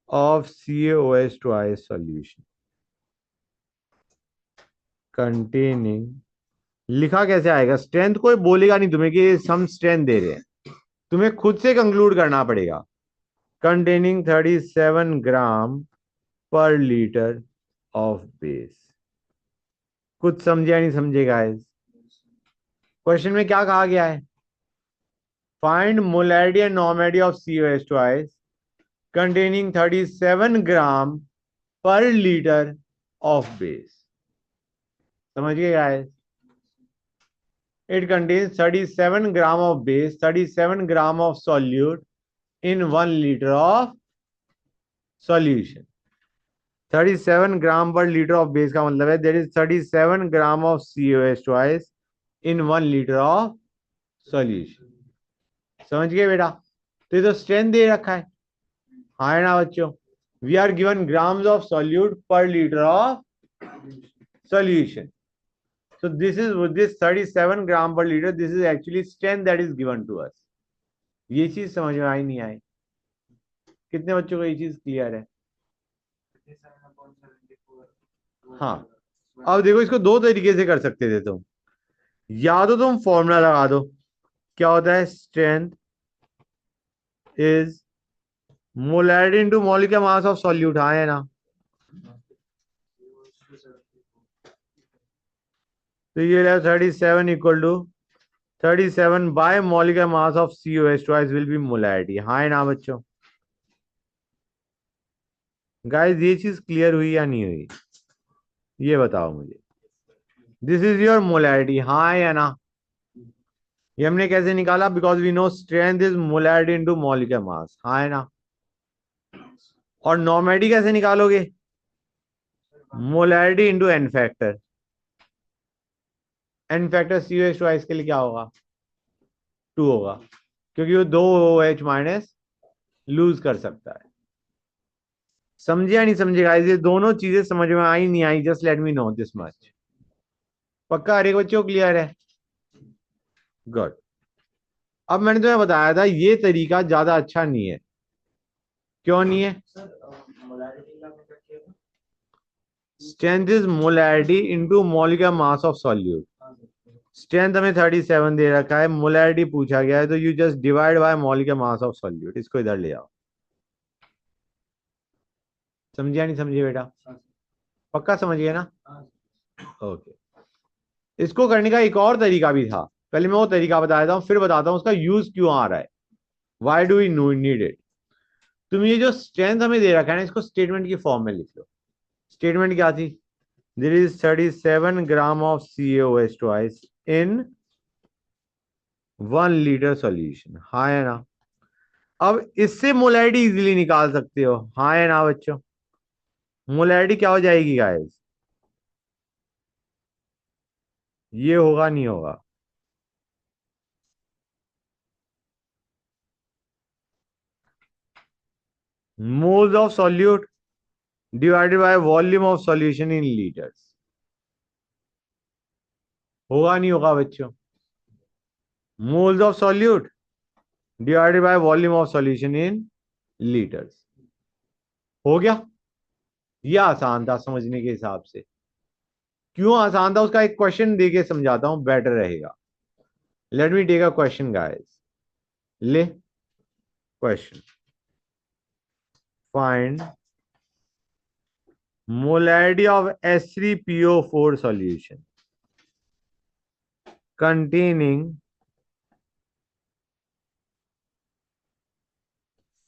of CaOH twice solution containing, लिखा कैसे आएगा, स्ट्रेंथ कोई बोलेगा नहीं तुम्हें कि सम स्ट्रेंथ दे रहे हैं, तुम्हें खुद से कंक्लूड करना पड़ेगा। containing 37 gram per litre of base. कुछ समझे या नहीं समझे गाइस? क्वेश्चन में क्या कहा गया है, find molarity and normality of CaOH twice containing 37 gram per litre of base. समझ गए guys? It contains 37 gram of base, 37 gram of solute in 1 liter of solution. 37 gram per litre of base का मतलब है there is 37 gram of CaOH twice in 1 litre of solution. समझ गए बेटा? तो ये तो स्ट्रेंथ दे रखा है, हाँ है ना बच्चों। We are given grams of solute per litre of solution. So this 37 gram per liter, this is actually strength that is given to us. ये चीज समझ में आई नहीं आई? कितने बच्चों को ये चीज क्लियर है? हाँ, अब देखो इसको दो तरीके से कर सकते थे तुम। या तो तुम फॉर्मूला लगा दो, क्या होता है, strength is molarity into molecular mass of solute, हाँ है ना। तो ये 37 equal to 37 by molecular mass of CaOH twice will be molarity, हाँ है ना बच्चों। गाइस ये चीज क्लियर हुई या नहीं हुई, ये बताओ मुझे। दिस इज योर मोलैरिटी, हाँ या ना। ये हमने कैसे निकाला, because we know strength is molarity into molecular mass, हाँ है ना। और नॉर्मेलिटी कैसे निकालोगे, molarity into n factor. N factor C H two के लिए क्या होगा, 2 होगा, क्योंकि वो 2 OH माइनस लूज कर सकता है। समझे या नहीं समझे गाइस, ये दोनों चीजें समझ में आई नहीं आई, just let me know this much. पक्का हर एक बच्चों को क्लियर है, गुड। अब मैंने तुम्हें बताया था ये तरीका ज्यादा अच्छा नहीं है, क्यों नहीं है। Strength is molarity into molecular mass of solute. Strength हमें 37 दे रखा है, मोलैरिटी पूछा गया है, तो you just divide by molecular mass of solute. इसको इधर ले आओ। समझिए या नहीं समझिए बेटा, पक्का समझिए ना, ओके। इसको करने का एक और तरीका भी था, पहले मैं वो तरीका बता देता हूँ, फिर बताता हूँ उसका यूज क्यों आ रहा है, why do we need it. तुम ये जो स्ट्रेंथ हमें दे रखा है ना, इसको स्टेटमेंट की फॉर्म में लिख लो। स्टेटमेंट क्या थी, there is 37 gram of CaOH twice in 1 litre solution, हाँ है ना। अब इससे मोलैरिटी इजीली निकाल सकते हो, हाँ है ना बच्चों। मोलैरिटी क्या हो जाएगी गाइस, ये होगा नहीं होगा, moles of solute divided by volume of solution in litres, होगा नहीं होगा बच्चों। Moles of solute divided by volume of solution in litres, हो गया। ये आसान था समझने के हिसाब से। क्यों आसान था, उसका एक क्वेश्चन देके समझाता हूं, बेटर रहेगा। Let me take a question guys, ले question, find molarity of H3PO4 solution containing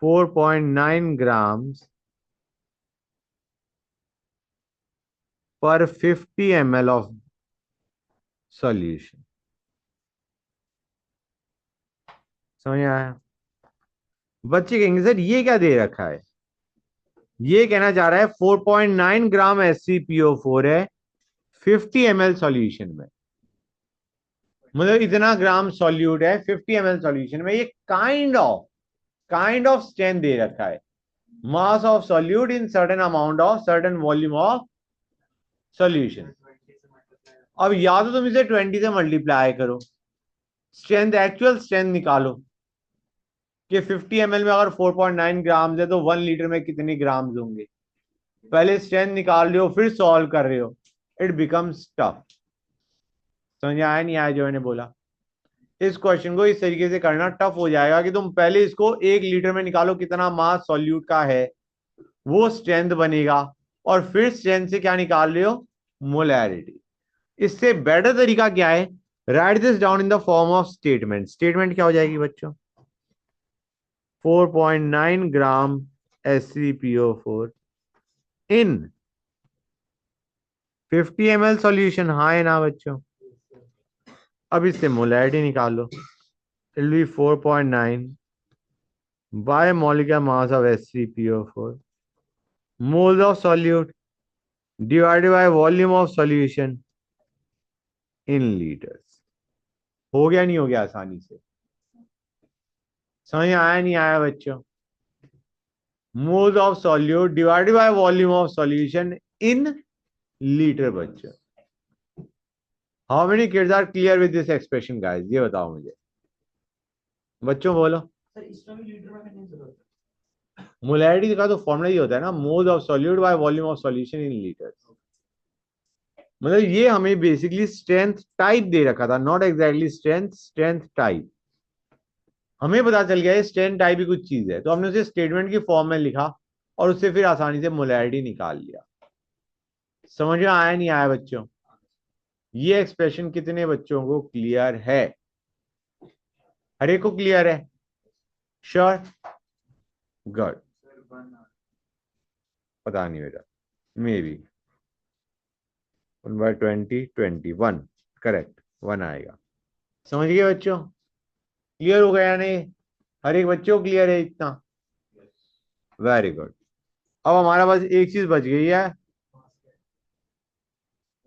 4.9 grams per 50 ml of solution। समझ आया। बच्चे कहेंगे सर ये क्या दे रखा है, ये कहना चाह रहा है 4.9 ग्राम HCPO4 है 50 ml सॉल्यूशन में, मतलब इतना ग्राम सॉल्यूट है 50 ml सॉल्यूशन में, ये काइंड ऑफ स्ट्रेंथ दे रखा है, mass of solute in certain amount of certain volume of solution. अब या तो तुम इसे 20 से मल्टीप्लाई करो, स्ट्रेंथ एक्चुअल स्ट्रेंथ निकालो कि 50 ml में अगर 4.9 ग्राम है तो 1 लीटर में कितने ग्राम्स होंगे। पहले स्ट्रेंथ निकाल रहे हो फिर सॉल्व कर रहे हो, इट बिकम्स टफ। समझ आया नहीं आया जो मैंने बोला। इस क्वेश्चन को इस तरीके से करना टफ हो जाएगा कि तुम पहले इसको 1 लीटर में निकालो कितना मास सॉल्यूट का है, वो स्ट्रेंथ बनेगा, और फिर स्ट्रेंथ से क्या निकाल रहे हो, मोलैरिटी। इससे बेटर तरीका क्या है, right this down in the form of statement. Statement क्या हो जाएगी बच्चों, 4.9 ग्राम HCPO4 इन 50 ml सॉल्यूशन, हाँ है ना बच्चों। अब इससे मोलैरिटी निकालो, it be 4.9 bye molecular mass of HCPO4 moles of solute divided by volume of solution in litres. हो गया नहीं हो गया आसानी से, समझ आया नहीं आया बच्चों। Moles of solute divided by volume of solution in litre बच्चों। How many kids are clear with this expression guys, ये बताओ मुझे, बच्चों बोलो। सर इसमें भी लीटर में नहीं जरूरत है। मोलैरिटी का तो फॉर्मूला ही होता है ना, moles of solute by volume of solution in litre. मतलब ये हमें बेसिकली स्ट्रेंथ टाइप दे रखा था, not exactly strength, strength type. हमें पता चल गया स्ट्रेंथ टाइप ही कुछ चीज है, तो हमने उसे स्टेटमेंट की फॉर्म में लिखा और उससे फिर आसानी से मोलैरिटी निकाल लिया। समझ में आया नहीं आया बच्चों, ये एक्सप्रेशन कितने बच्चों को क्लियर है, हर एक को क्लियर है, श्योर, गुड। पता नहीं बेटा, मे बी 1/20 21, करेक्ट 1 आएगा। समझ गए बच्चों? क्लियर हो गया नहीं? हर एक बच्चों को क्लियर है इतना? Very good. अब हमारा पास एक चीज बच गई है,